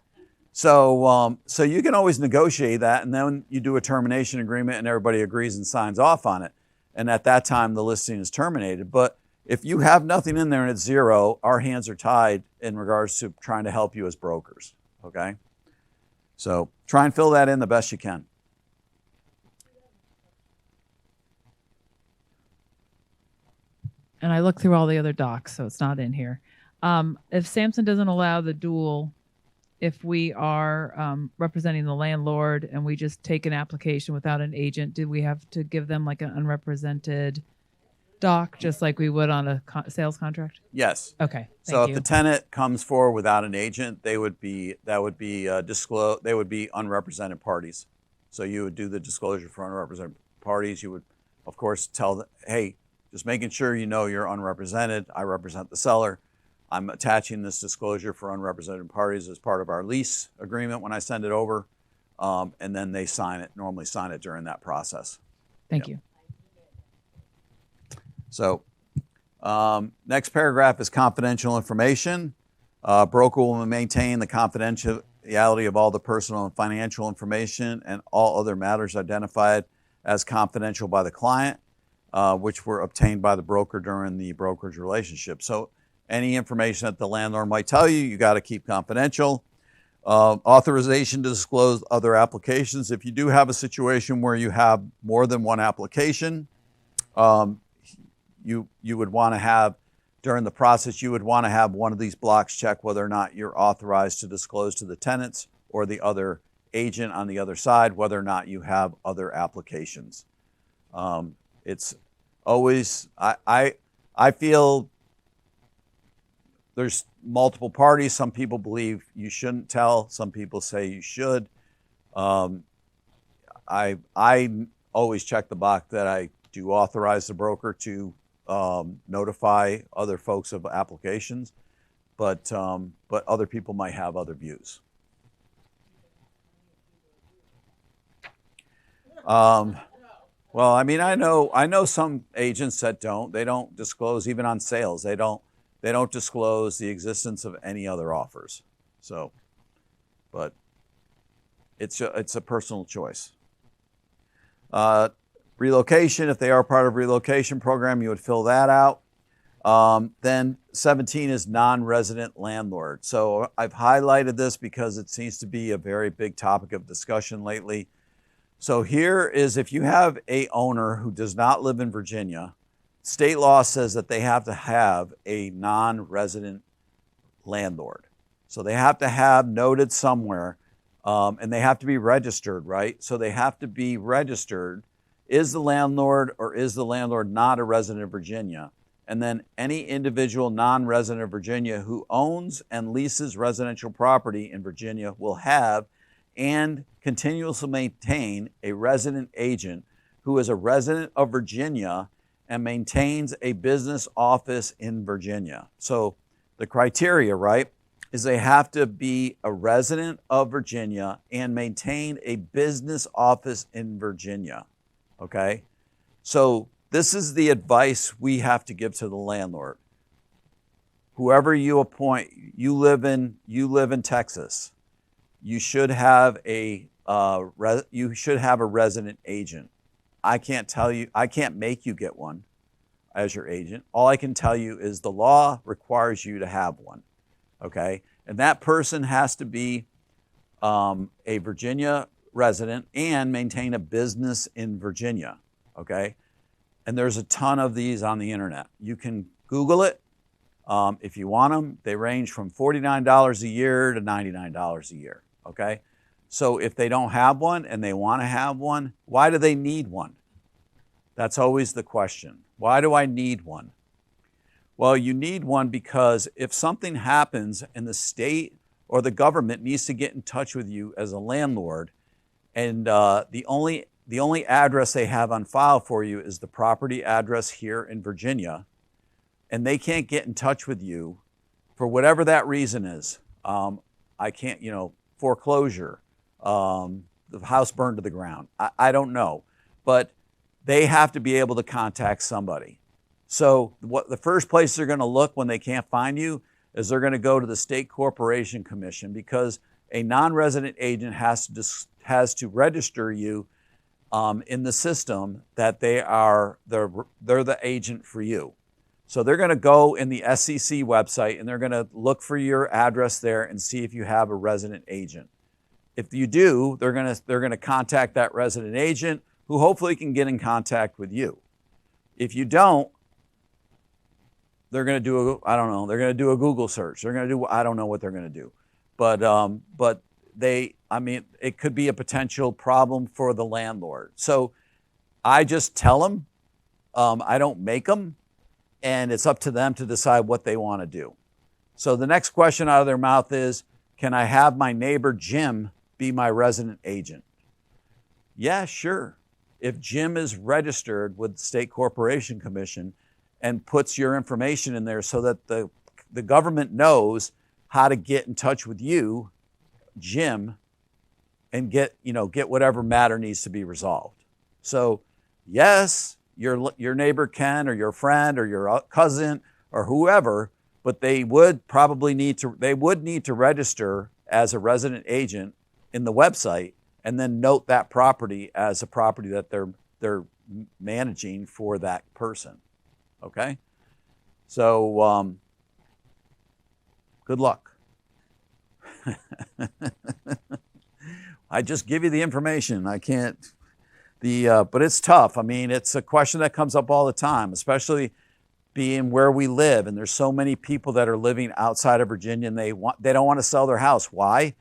So you can always negotiate that, and then you do a termination agreement and everybody agrees and signs off on it. And at that time, the listing is terminated. But if you have nothing in there and it's 0, our hands are tied in regards to trying to help you as brokers, okay? So try and fill that in the best you can. And I looked through all the other docs, so it's not in here. If Samson doesn't allow the dual, if we are representing the landlord and we just take an application without an agent, do we have to give them like an unrepresented doc, just like we would on a sales contract? Yes. Okay. So if the tenant comes forward without an agent, they would be disclosed. They would be unrepresented parties. So you would do the disclosure for unrepresented parties. You would, of course, tell them, hey, just making sure you're unrepresented. I represent the seller. I'm attaching this disclosure for unrepresented parties as part of our lease agreement when I send it over, and then they normally sign it during that process. Thank you. So next paragraph is confidential information. Broker will maintain the confidentiality of all the personal and financial information and all other matters identified as confidential by the client, which were obtained by the broker during the brokerage relationship. So any information that the landlord might tell you, you got to keep confidential. Authorization to disclose other applications. If you do have a situation where you have more than one application, you would want to have, during the process, you would want to have one of these blocks check whether or not you're authorized to disclose to the tenants or the other agent on the other side, whether or not you have other applications. It's always, I feel there's multiple parties. Some people believe you shouldn't tell. Some people say you should. I always check the box that I do authorize the broker to notify other folks of applications, but other people might have other views. Well, I mean, I know some agents that they don't disclose even on sales. They don't disclose the existence of any other offers. So, but it's a personal choice. Relocation, if they are part of relocation program, you would fill that out. Then 17 is non-resident landlord. So I've highlighted this because it seems to be a very big topic of discussion lately. So here is, if you have a owner who does not live in Virginia, state law says that they have to have a non-resident landlord. So they have to have noted somewhere, and they have to be registered, right? So they have to be registered. Is the landlord or is the landlord not a resident of Virginia? And then any individual non-resident of Virginia who owns and leases residential property in Virginia will have and continuously maintain a resident agent who is a resident of Virginia and maintains a business office in Virginia. So the criteria, right? is they have to be a resident of Virginia and maintain a business office in Virginia. Okay? So this is the advice we have to give to the landlord. Whoever you appoint, you live in Texas. You should have a resident agent. I can't make you get one as your agent. All I can tell you is the law requires you to have one. Okay? And that person has to be a Virginia resident and maintain a business in Virginia. Okay? And there's a ton of these on the internet. You can Google it if you want them. They range from $49 a year to $99 a year. Okay? So if they don't have one and they want to have one, why do they need one? That's always the question. Why do I need one? Well, you need one because if something happens and the state or the government needs to get in touch with you as a landlord, and the only address they have on file for you is the property address here in Virginia, and they can't get in touch with you for whatever that reason is. I can't, foreclosure, the house burned to the ground. I don't know, but they have to be able to contact somebody. So the first place they're going to look when they can't find you is they're going to go to the State Corporation Commission, because a non-resident agent has to register you in the system that they're the agent for you. So they're going to go in the SEC website and they're going to look for your address there and see if you have a resident agent. If you do, they're going to contact that resident agent, who hopefully can get in contact with you. If you don't, they're going to do a Google search. I don't know what they're going to do. But it could be a potential problem for the landlord. So I just tell them, I don't make them, and it's up to them to decide what they want to do. So the next question out of their mouth is, can I have my neighbor Jim be my resident agent? Yeah, sure. If Jim is registered with the State Corporation Commission and puts your information in there so that the government knows how to get in touch with you, Jim, and get whatever matter needs to be resolved. So yes, your neighbor Ken or your friend or your cousin or whoever, but they would need to register as a resident agent in the website, and then note that property as a property that they're managing for that person. Okay? So good luck. I just give you the information. I can't but it's tough. I mean, it's a question that comes up all the time, especially being where we live, and there's so many people that are living outside of Virginia, and they don't want to sell their house. Why?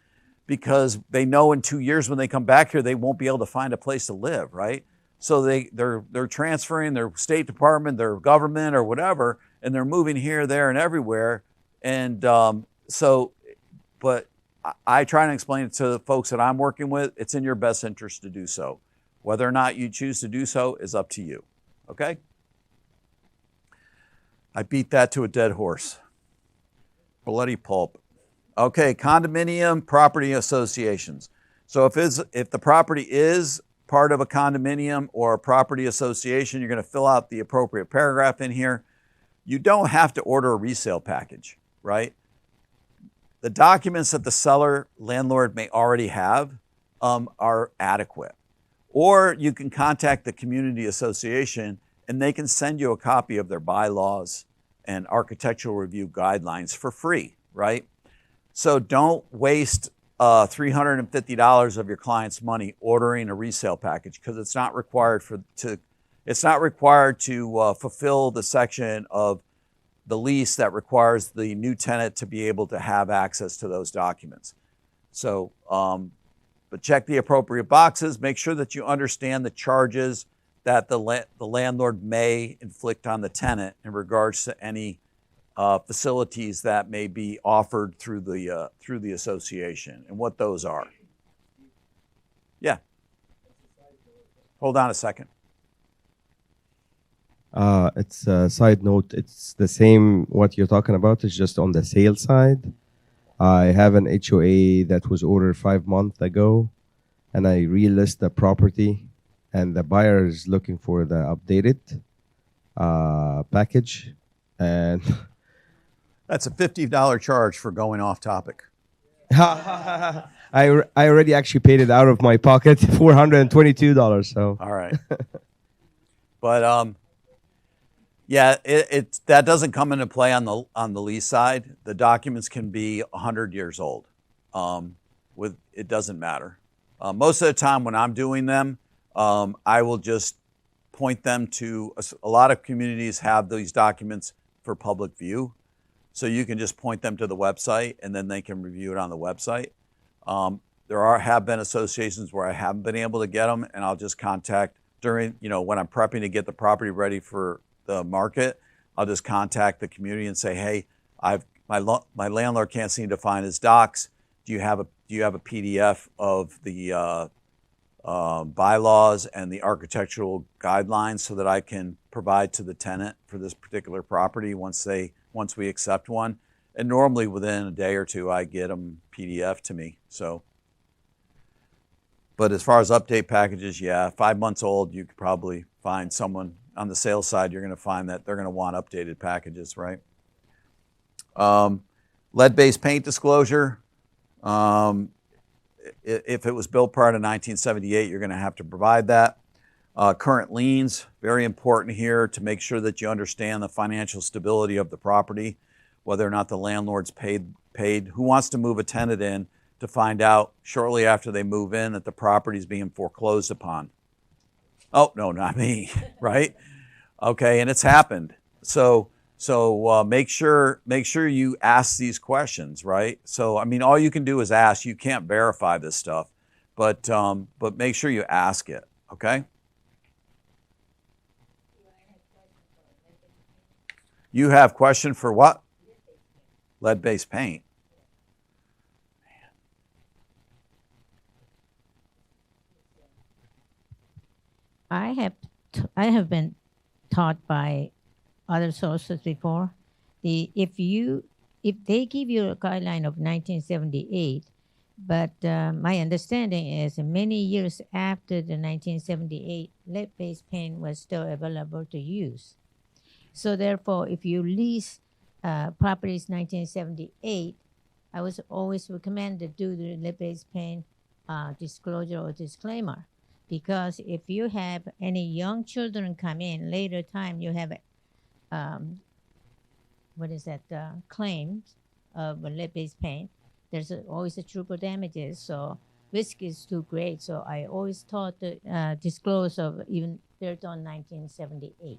Because they know in 2 years when they come back here, they won't be able to find a place to live, right? So they're transferring their State Department, their government, or whatever, and they're moving here, there, and everywhere. And but I try and explain it to the folks that I'm working with. It's in your best interest to do so. Whether or not you choose to do so is up to you. Okay? I beat that to a dead horse. Bloody pulp. Okay, condominium property associations. So if the property is part of a condominium or a property association, you're going to fill out the appropriate paragraph in here. You don't have to order a resale package, right? The documents that the landlord may already have are adequate. Or you can contact the community association and they can send you a copy of their bylaws and architectural review guidelines for free, right? So don't waste $350 of your client's money ordering a resale package, because it's not required to fulfill the section of the lease that requires the new tenant to be able to have access to those documents. So, but check the appropriate boxes. Make sure that you understand the charges that the landlord may inflict on the tenant in regards to any facilities that may be offered through the association and what those are. Yeah. Hold on a second. It's a side note. It's the same what you're talking about. It's just on the sale side. I have an HOA that was ordered 5 months ago, and I relist the property, and the buyer is looking for the updated package, and That's a $50 charge for going off topic. I already actually paid it out of my pocket, $422. So All right. But yeah, it that doesn't come into play on the lease side. The documents can be 100 years old. With it doesn't matter. Most of the time when I'm doing them, I will just point them to a lot of communities have these documents for public view. So you can just point them to the website and then they can review it on the website. Have been associations where I haven't been able to get them, and I'll just contact during, when I'm prepping to get the property ready for the market, I'll just contact the community and say, hey, my landlord can't seem to find his docs. Do you have a PDF of the bylaws and the architectural guidelines so that I can provide to the tenant for this particular property once we accept one? And normally within a day or two, I get them PDF to me. So, but as far as update packages, yeah, 5 months old, you could probably find someone on the sales side. You're going to find that they're going to want updated packages, right? Lead-based paint disclosure. If it was built prior to 1978, you're going to have to provide that. Current liens, very important here to make sure that you understand the financial stability of the property, whether or not the landlord's paid. Who wants to move a tenant in to find out shortly after they move in that the property is being foreclosed upon? Oh, no, not me, right? Okay, and it's happened. So make sure you ask these questions, right? So, I mean, all you can do is ask. You can't verify this stuff, but make sure you ask it, okay? You have question for what? Lead-based paint. I have been taught by other sources before. If they give you a guideline of 1978, but my understanding is many years after the 1978, lead-based paint was still available to use. So therefore, if you lease properties 1978, I was always recommend to do the lead-based paint disclosure or disclaimer, because if you have any young children come in later time, you have claims of lead-based paint. There's always a triple damages, so risk is too great. So I always thought to disclose of even built on 1978.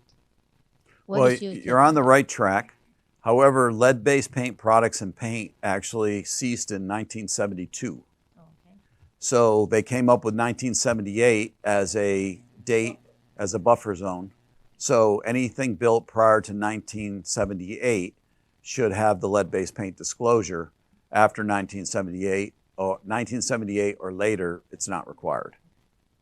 Well, you're on the right track. However, lead-based paint products and paint actually ceased in 1972. Okay. So they came up with 1978 as a date, as a buffer zone. So anything built prior to 1978 should have the lead-based paint disclosure. After 1978 or later, it's not required.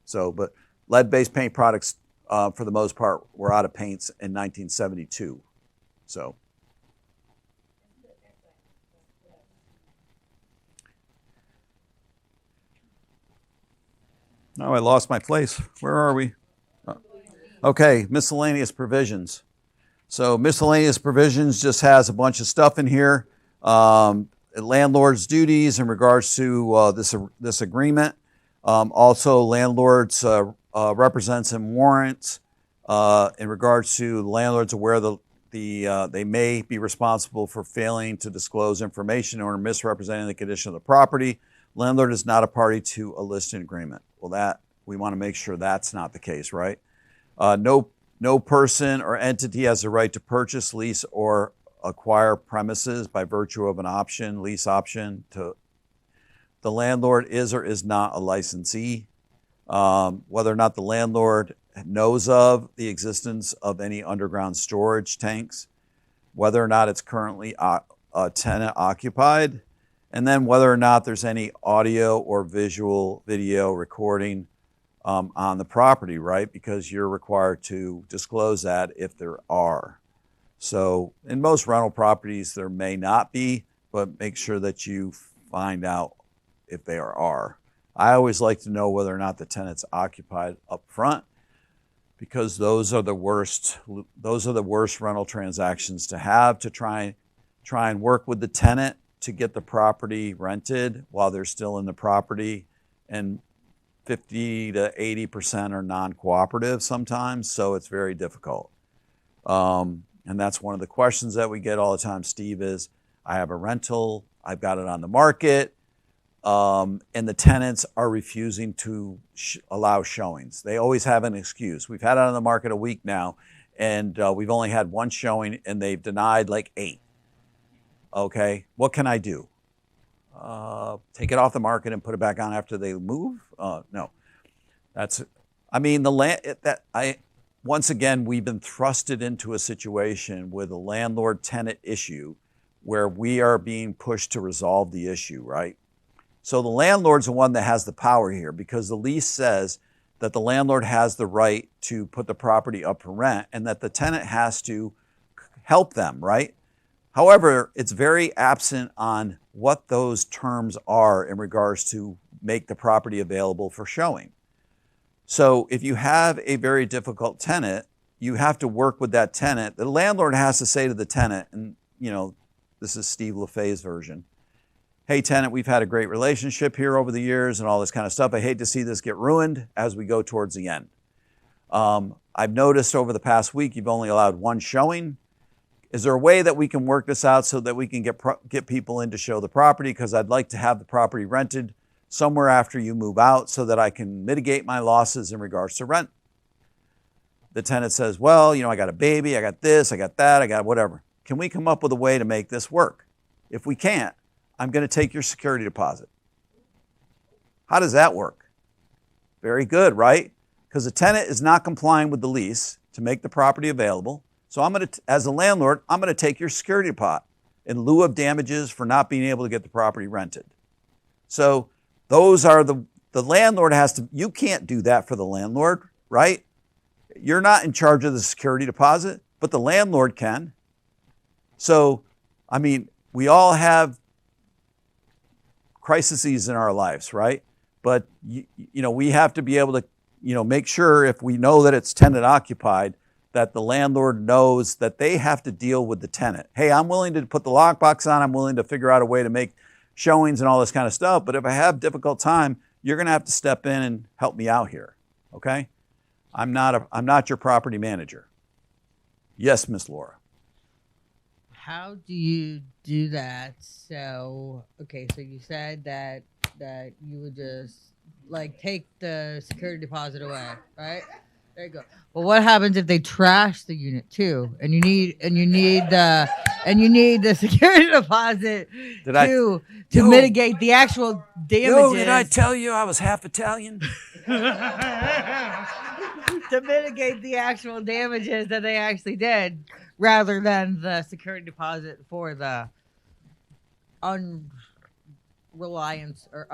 So, but lead-based paint products, for the most part, were out of paints in 1972. So. Oh, I lost my place. Where are we? Okay, miscellaneous provisions. So miscellaneous provisions just has a bunch of stuff in here. Landlord's duties in regards to this agreement. Also, landlords represents and warrants in regards to landlords aware they may be responsible for failing to disclose information or misrepresenting the condition of the property. Landlord is not a party to a listing agreement. Well, we want to make sure that's not the case, right? No person or entity has the right to purchase, lease, or acquire premises by virtue of an option, lease option. The landlord is or is not a licensee. Whether or not the landlord knows of the existence of any underground storage tanks, whether or not it's currently tenant occupied, and then whether or not there's any audio or video recording on the property, right? Because you're required to disclose that if there are. So in most rental properties, there may not be, but make sure that you find out if they are. I always like to know whether or not the tenant's occupied up front, because those are the worst rental transactions to have, to try and work with the tenant to get the property rented while they're still in the property. And 50 to 80% are non-cooperative sometimes, so it's very difficult. And that's one of the questions that we get all the time, Steve, is I have a rental, I've got it on the market, and the tenants are refusing to allow showings. They always have an excuse. We've had it on the market a week now, and we've only had one showing, and they've denied like 8. Okay, what can I do? Take it off the market and put it back on after they move? No, that's. I mean, once again, we've been thrusted into a situation with a landlord-tenant issue where we are being pushed to resolve the issue, right? So the landlord's the one that has the power here, because the lease says that the landlord has the right to put the property up for rent and that the tenant has to help them, right? However, it's very absent on what those terms are in regards to make the property available for showing. So if you have a very difficult tenant, you have to work with that tenant. The landlord has to say to the tenant, and this is Steve Lefave's version, hey tenant, we've had a great relationship here over the years and all this kind of stuff. I hate to see this get ruined as we go towards the end. I've noticed over the past week you've only allowed one showing. Is there a way that we can work this out so that we can get people in to show the property? Because I'd like to have the property rented somewhere after you move out so that I can mitigate my losses in regards to rent. The tenant says, well, I got a baby, I got this, I got that, I got whatever. Can we come up with a way to make this work? If we can't, I'm going to take your security deposit. How does that work? Very good, right? Because the tenant is not complying with the lease to make the property available. So as a landlord, I'm going to take your security deposit in lieu of damages for not being able to get the property rented. So those are the landlord has to, you can't do that for the landlord, right? You're not in charge of the security deposit, but the landlord can. So, I mean, we all have crises in our lives, right? But, we have to be able to, make sure if we know that it's tenant occupied, that the landlord knows that they have to deal with the tenant. Hey, I'm willing to put the lockbox on. I'm willing to figure out a way to make showings and all this kind of stuff. But if I have a difficult time, you're going to have to step in and help me out here. Okay? I'm not your property manager. Yes, Miss Laura. How do you do that? So you said that you would just take the security deposit away, right? There you go. Well, what happens if they trash the unit too, and you need the security deposit to mitigate the actual damages? Did I tell you I was half Italian? To mitigate the actual damages that they actually did, rather than the security deposit for the unreliance or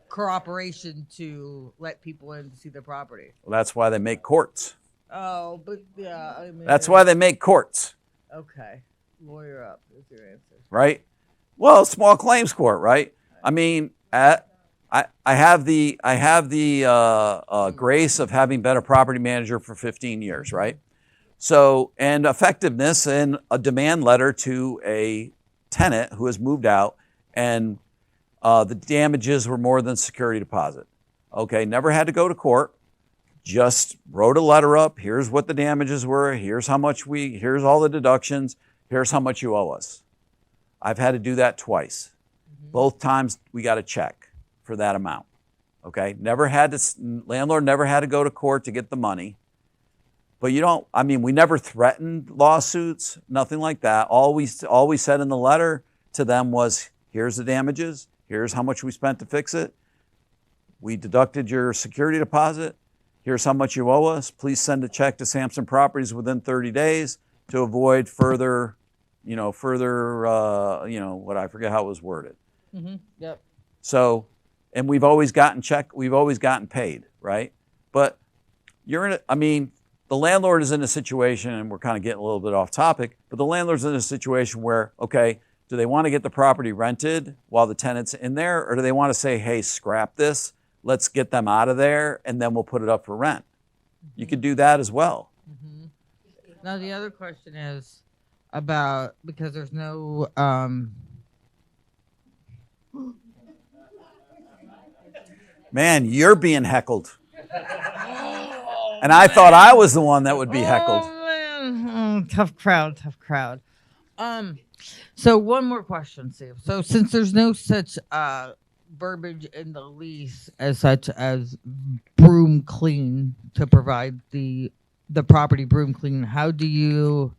cooperation to let people in to see the property. Well, that's why they make courts. Oh, but yeah, I mean, that's why they make courts. Okay, lawyer up is your answer. Right? Well, small claims court, right? I mean, I have the grace of having been a property manager for 15 years, right? So, and effectiveness in a demand letter to a tenant who has moved out, and the damages were more than security deposit. Okay, never had to go to court. Just wrote a letter up. Here's what the damages were. Here's how much here's all the deductions. Here's how much you owe us. I've had to do that twice. Mm-hmm. Both times we got a check for that amount. Okay, landlord never had to go to court to get the money. But we never threatened lawsuits, nothing like that. All we said in the letter to them was, here's the damages. Here's how much we spent to fix it. We deducted your security deposit. Here's how much you owe us. Please send a check to Samson Properties within 30 days to avoid further, I forget how it was worded. Mm-hmm. Yep. So, and we've always gotten paid, right? But the landlord is in a situation, and we're kind of getting a little bit off topic, but the landlord's in a situation where, okay, Do they want to get the property rented while the tenant's in there, or do they want to say, hey, scrap this, let's get them out of there, and then we'll put it up for rent? You could do that as well. Now the other question is about, because there's no Man, you're being heckled. And I thought I was the one that would be heckled. Oh, man. Tough crowd. So one more question, Steve. So since there's no such verbiage in the lease as such as broom clean to provide the property broom clean, how do you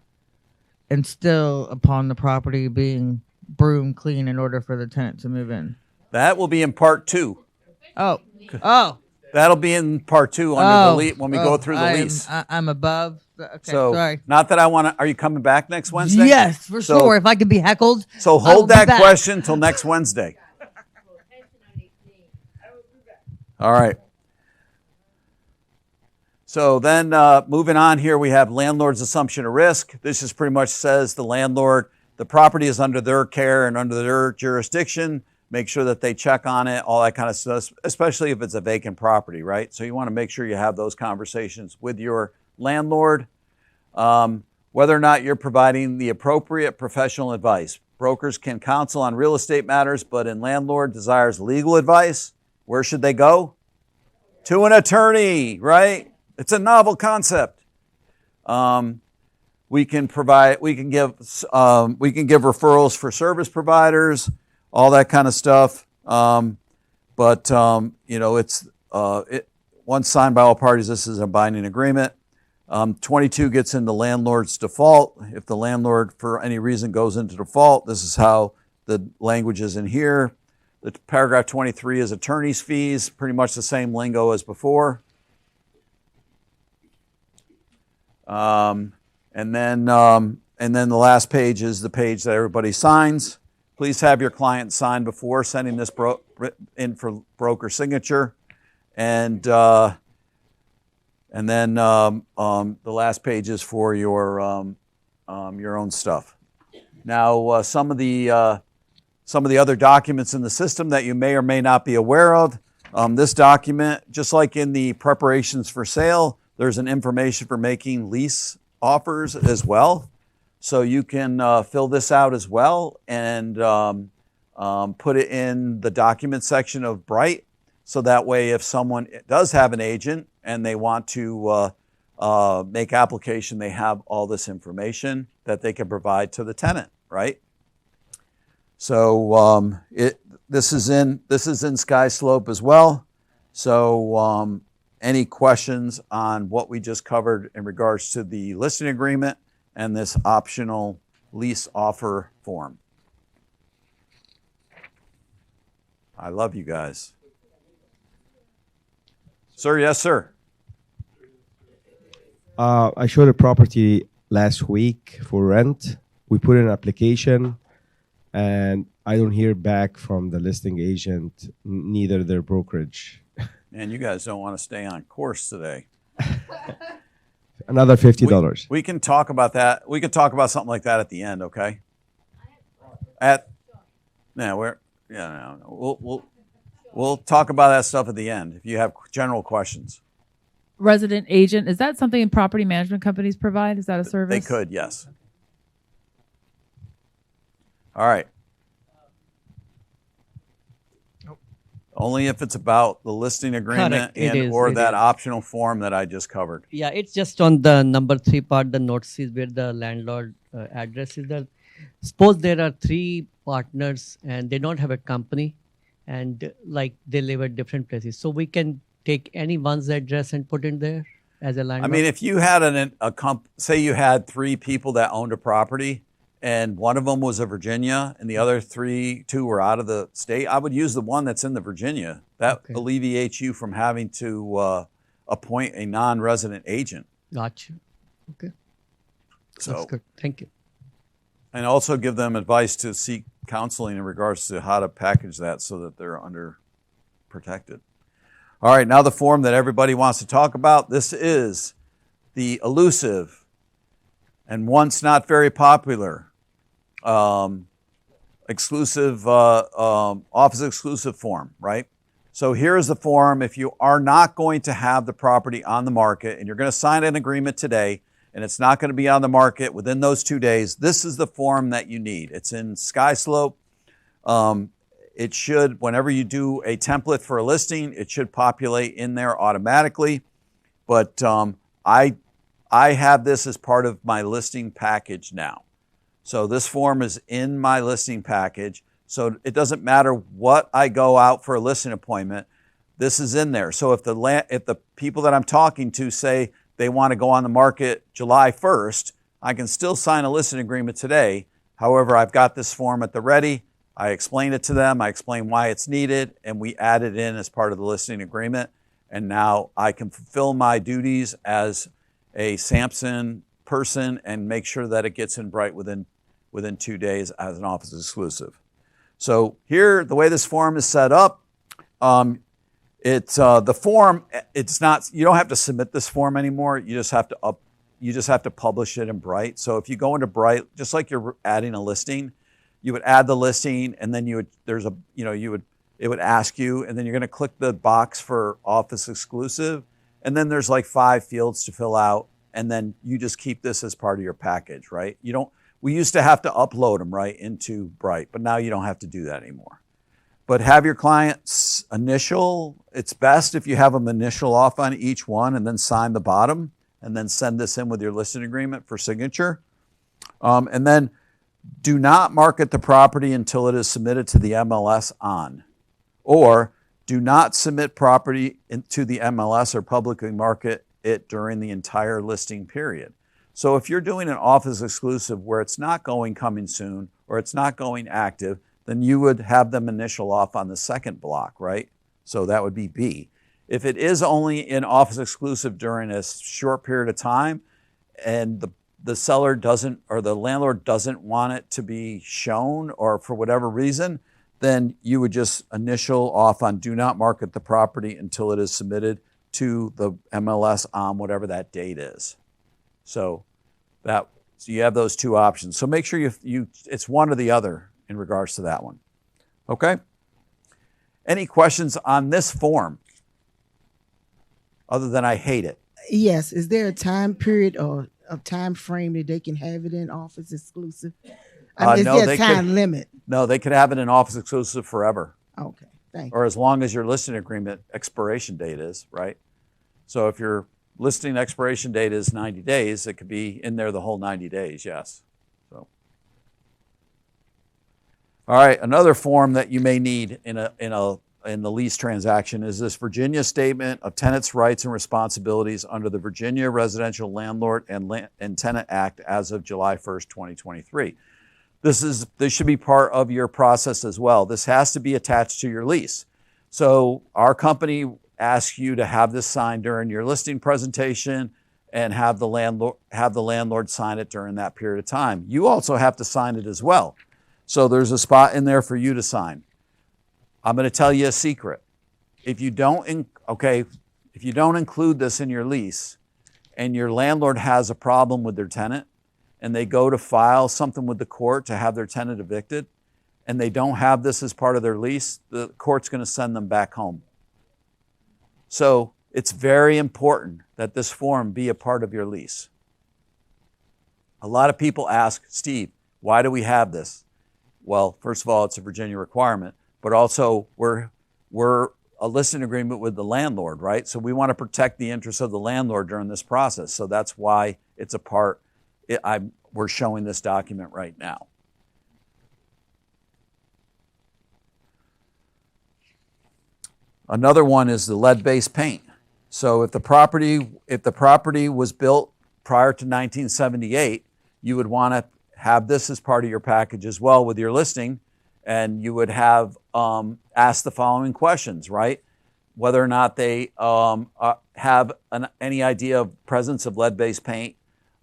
instill upon the property being broom clean in order for the tenant to move in? That will be in part 2. Oh. That'll be in part 2 under the lease when we go through the lease. I'm above. Okay, So, sorry. not that I want to. Are you coming back next Wednesday? Yes, for So- sure. If I could be heckled. So I will hold be that back. question until next Wednesday. All right. So then moving on here, we have landlord's assumption of risk. This just pretty much says the landlord, the property is under their care and under their jurisdiction. Make sure that they check on it, all that kind of stuff, especially if it's a vacant property, right? So you want to make sure you have those conversations with your landlord. Whether or not you're providing the appropriate professional advice. Brokers can counsel on real estate matters, but in landlord desires legal advice, where should they go? To an attorney, right? It's a novel concept. We can give referrals for service providers, all that kind of stuff. But it's once signed by all parties, this is a binding agreement. 22 gets into landlord's default. If the landlord, for any reason, goes into default, this is how the language is in here. The paragraph 23 is attorney's fees, pretty much the same lingo as before. And then the last page is the page that everybody signs. Please have your client sign before sending this in for broker signature. And then the last page is for your own stuff. Now, some of the other documents in the system that you may or may not be aware of. This document, just like in the preparations for sale, there's an information for making lease offers as well. So you can fill this out as well and put it in the document section of Bright. So that way, if someone does have an agent and they want to make application, they have all this information that they can provide to the tenant, right? So this is in Sky Slope as well. So any questions on what we just covered in regards to the listing agreement and this optional lease offer form? I love you guys. Sir, yes, sir. I showed a property last week for rent. We put in an application, and I don't hear back from the listing agent, neither their brokerage. Man, you guys don't want to stay on course today. Another $50. We can talk about that. We can talk about something like that at the end, okay? We'll talk about that stuff at the end if you have general questions. Resident agent, is that something property management companies provide? Is that a service? They could, yes. All right. Only if it's about the listing agreement Correct. or It that is. optional form that I just covered. Yeah, it's just on the number 3 part, the notices where the landlord address is there. Suppose there are 3 partners and they don't have a company and like they live at different places. So we can take anyone's address and put in there as a I landlord. mean, if you had say you had 3 people that owned a property and one of them was a Virginia and the other 2 were out of the state, I would use the one that's in the Virginia. That Okay. alleviates you from having to appoint a non-resident agent. Gotcha. Okay. So, That's good. Thank you. and also give them advice to seek counseling in regards to how to package that so that they're under protected. All right, now the form that everybody wants to talk about. This is the elusive and once not very popular exclusive, office exclusive form, right? So here is the form. If you are not going to have the property on the market and you're going to sign an agreement today and it's not going to be on the market within those 2 days, this is the form that you need. It's in SkySlope. It should, whenever you do a template for a listing, it should populate in there automatically. But I have this as part of my listing package now. So this form is in my listing package. So it doesn't matter what I go out for a listing appointment, this is in there. So if the people that I'm talking to say they want to go on the market July 1st, I can still sign a listing agreement today. However, I've got this form at the ready. I explain it to them. I explain why it's needed, and we add it in as part of the listing agreement. And now I can fulfill my duties as a Samson person and make sure that it gets in Bright within 2 days as an office exclusive. So here, the way this form is set up, the form. It's not. You don't have to submit this form anymore. You just have to publish it in Bright. So if you go into Bright, just like you're adding a listing, you would add the listing, and then it would ask you, and then you're going to click the box for office exclusive, and then there's like 5 fields to fill out, and then you just keep this as part of your package, right? We used to have to upload them right into Bright, but now you don't have to do that anymore. But have your clients initial. It's best if you have them initial off on each one and then sign the bottom and then send this in with your listing agreement for signature. And then do not market the property until it is submitted to the MLS on, or do not submit property to the MLS or publicly market it during the entire listing period. So if you're doing an office exclusive where it's not going coming soon or it's not going active, then you would have them initial off on the second block, right? So that would be B. If it is only in office exclusive during a short period of time and the seller doesn't, or the landlord doesn't want it to be shown, or for whatever reason, then you would just initial off on do not market the property until it is submitted to the MLS on whatever that date is. So you have those 2 options. So make sure it's one or the other in regards to that one. Okay? Any questions on this form other than I hate it? Yes. Is there a time period or a time frame that they can have it in office exclusive? Is there a time limit? No, they could have it in office exclusive forever. Okay, thank you. Or as long as your listing agreement expiration date is, right? So if your listing expiration date is 90 days, it could be in there the whole 90 days, yes. So, all right, another form that you may need in the lease transaction is this Virginia Statement of Tenants' Rights and Responsibilities under the Virginia Residential Landlord and Tenant Act as of July 1st, 2023. This should be part of your process as well. This has to be attached to your lease. So our company asks you to have this signed during your listing presentation and have the landlord sign it during that period of time. You also have to sign it as well. So there's a spot in there for you to sign. I'm going to tell you a secret. If you don't include this in your lease and your landlord has a problem with their tenant and they go to file something with the court to have their tenant evicted and they don't have this as part of their lease, the court's going to send them back home. So it's very important that this form be a part of your lease. A lot of people ask, Steve, why do we have this? Well, first of all, it's a Virginia requirement, but also we're a listing agreement with the landlord, right? So we want to protect the interests of the landlord during this process. So that's why it's a part. We're showing this document right now. Another one is the lead-based paint. So if the property was built prior to 1978, you would want to have this as part of your package as well with your listing, and you would have asked the following questions, right? Whether or not they have any idea of presence of lead-based paint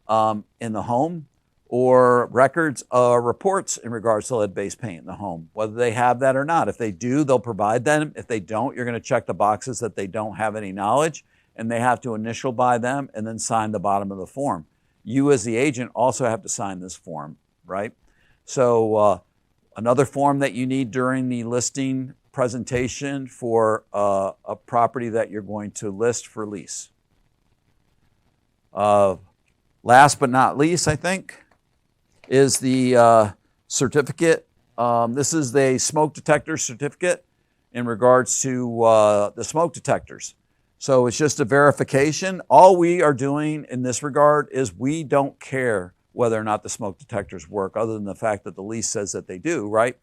in the home, or records or reports in regards to lead-based paint in the home, whether they have that or not. If they do, they'll provide them. If they don't, you're going to check the boxes that they don't have any knowledge, and they have to initial by them and then sign the bottom of the form. You as the agent also have to sign this form, right? So Another form that you need during the listing presentation for a property that you're going to list for lease. Last but not least, I think, is the certificate. This is the smoke detector certificate in regards to the smoke detectors. So it's just a verification. All we are doing in this regard is we don't care whether or not the smoke detectors work, other than the fact that the lease says that they do, right?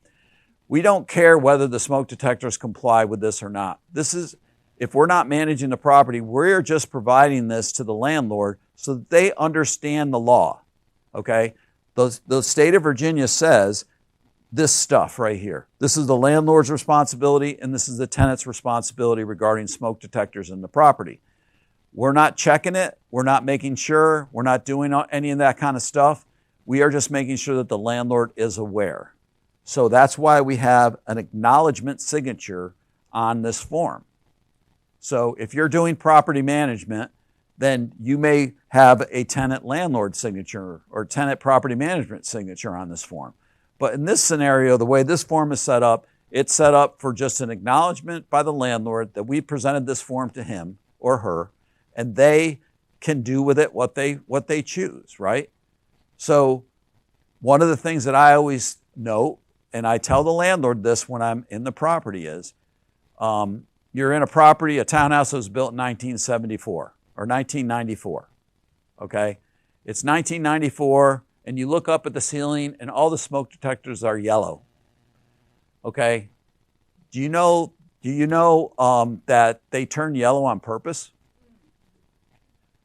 We don't care whether the smoke detectors comply with this or not. This is, if we're not managing the property, we're just providing this to the landlord so that they understand the law, okay? The state of Virginia says this stuff right here. This is the landlord's responsibility, and this is the tenant's responsibility regarding smoke detectors in the property. We're not checking it. We're not making sure. We're not doing any of that kind of stuff. We are just making sure that the landlord is aware. So that's why we have an acknowledgement signature on this form. So if you're doing property management, then you may have a tenant landlord signature or tenant property management signature on this form. But in this scenario, the way this form is set up, it's set up for just an acknowledgement by the landlord that we presented this form to him or her, and they can do with it what they choose, right? So one of the things that I always note, and I tell the landlord this when I'm in the property, is you're in a property, a townhouse that was built in 1974 or 1994, okay? It's 1994, and you look up at the ceiling and all the smoke detectors are yellow, okay? Do you know that they turn yellow on purpose?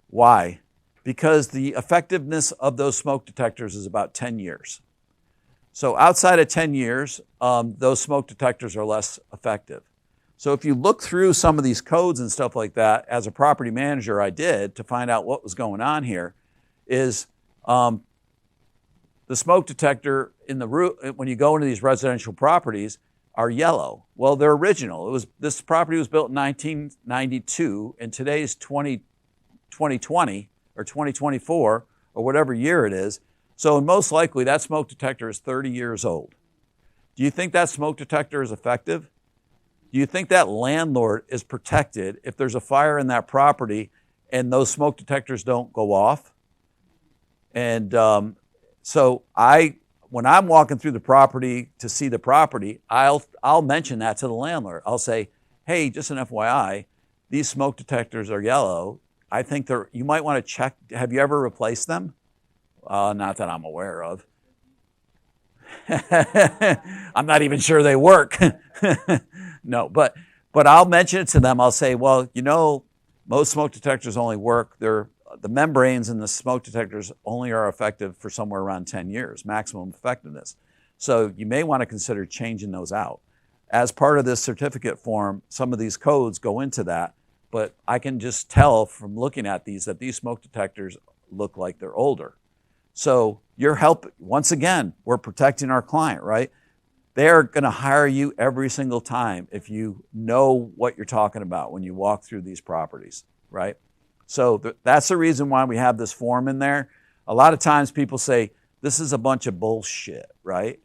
Why? Because the effectiveness of those smoke detectors is about 10 years. So outside of 10 years, those smoke detectors are less effective. So if you look through some of these codes and stuff like that, as a property manager I did to find out what was going on here, is the smoke detector in the roof, when you go into these residential properties, are yellow. Well, they're original. This property was built in 1992, and today's 2020 or 2024 or whatever year it is. So most likely that smoke detector is 30 years old. Do you think that smoke detector is effective? Do you think that landlord is protected if there's a fire in that property and those smoke detectors don't go off? And so when I'm walking through the property to see the property, I'll mention that to the landlord. I'll say, hey, just an FYI, these smoke detectors are yellow. I think you might want to check. Have you ever replaced them? Not that I'm aware of. I'm not even sure they work. No, but I'll mention it to them. I'll say, well, most smoke detectors only work. The membranes in the smoke detectors only are effective for somewhere around 10 years, maximum effectiveness. So you may want to consider changing those out. As part of this certificate form, some of these codes go into that, but I can just tell from looking at these that these smoke detectors look like they're older. So once again, we're protecting our client, right? They're going to hire you every single time if you know what you're talking about when you walk through these properties, right? So that's the reason why we have this form in there. A lot of times people say, this is a bunch of bullshit, right?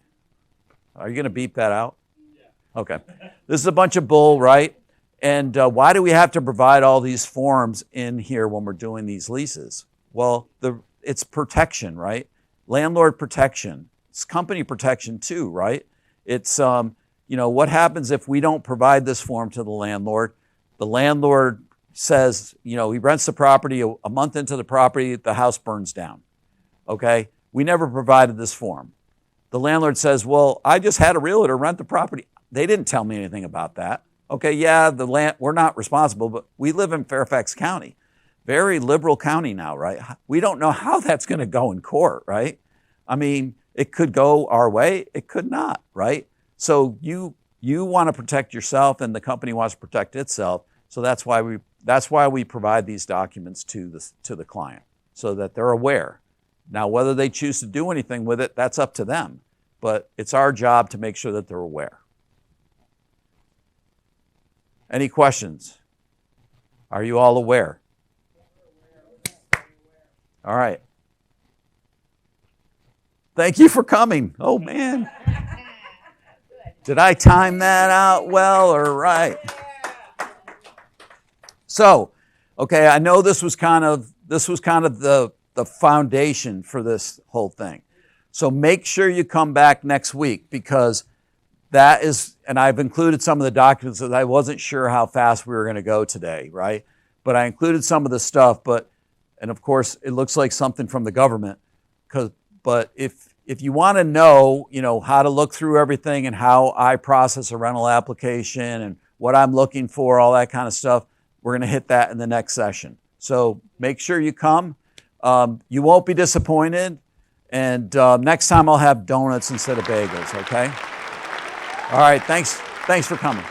Are you going to beep that out? Yeah. Okay. This is a bunch of bull, right? And why do we have to provide all these forms in here when we're doing these leases? Well, it's protection, right? Landlord protection. It's company protection too, right? It's, what happens if we don't provide this form to the landlord? The landlord says, he rents the property, a month into the property, the house burns down, okay? We never provided this form. The landlord says, well, I just had a realtor rent the property. They didn't tell me anything about that. Okay, yeah, we're not responsible, but we live in Fairfax County. Very liberal county now, right? We don't know how that's going to go in court, right? I mean, it could go our way, it could not, right? So you want to protect yourself, and the company wants to protect itself. So that's why we provide these documents to the client, so that they're aware. Now, whether they choose to do anything with it, that's up to them. But it's our job to make sure that they're aware. Any questions? Are you all aware? All right. Thank you for coming. Oh, man. Did I time that out well or right? So, okay, I know this was kind of the foundation for this whole thing. So make sure you come back next week, because that is, and I've included some of the documents that I wasn't sure how fast we were going to go today, right? But I included some of the stuff, and of course it looks like something from the government, but if you want to know, how to look through everything and how I process a rental application and what I'm looking for, all that kind of stuff, we're going to hit that in the next session. So make sure you come. You won't be disappointed. And next time I'll have donuts instead of bagels, okay? All right, thanks for coming.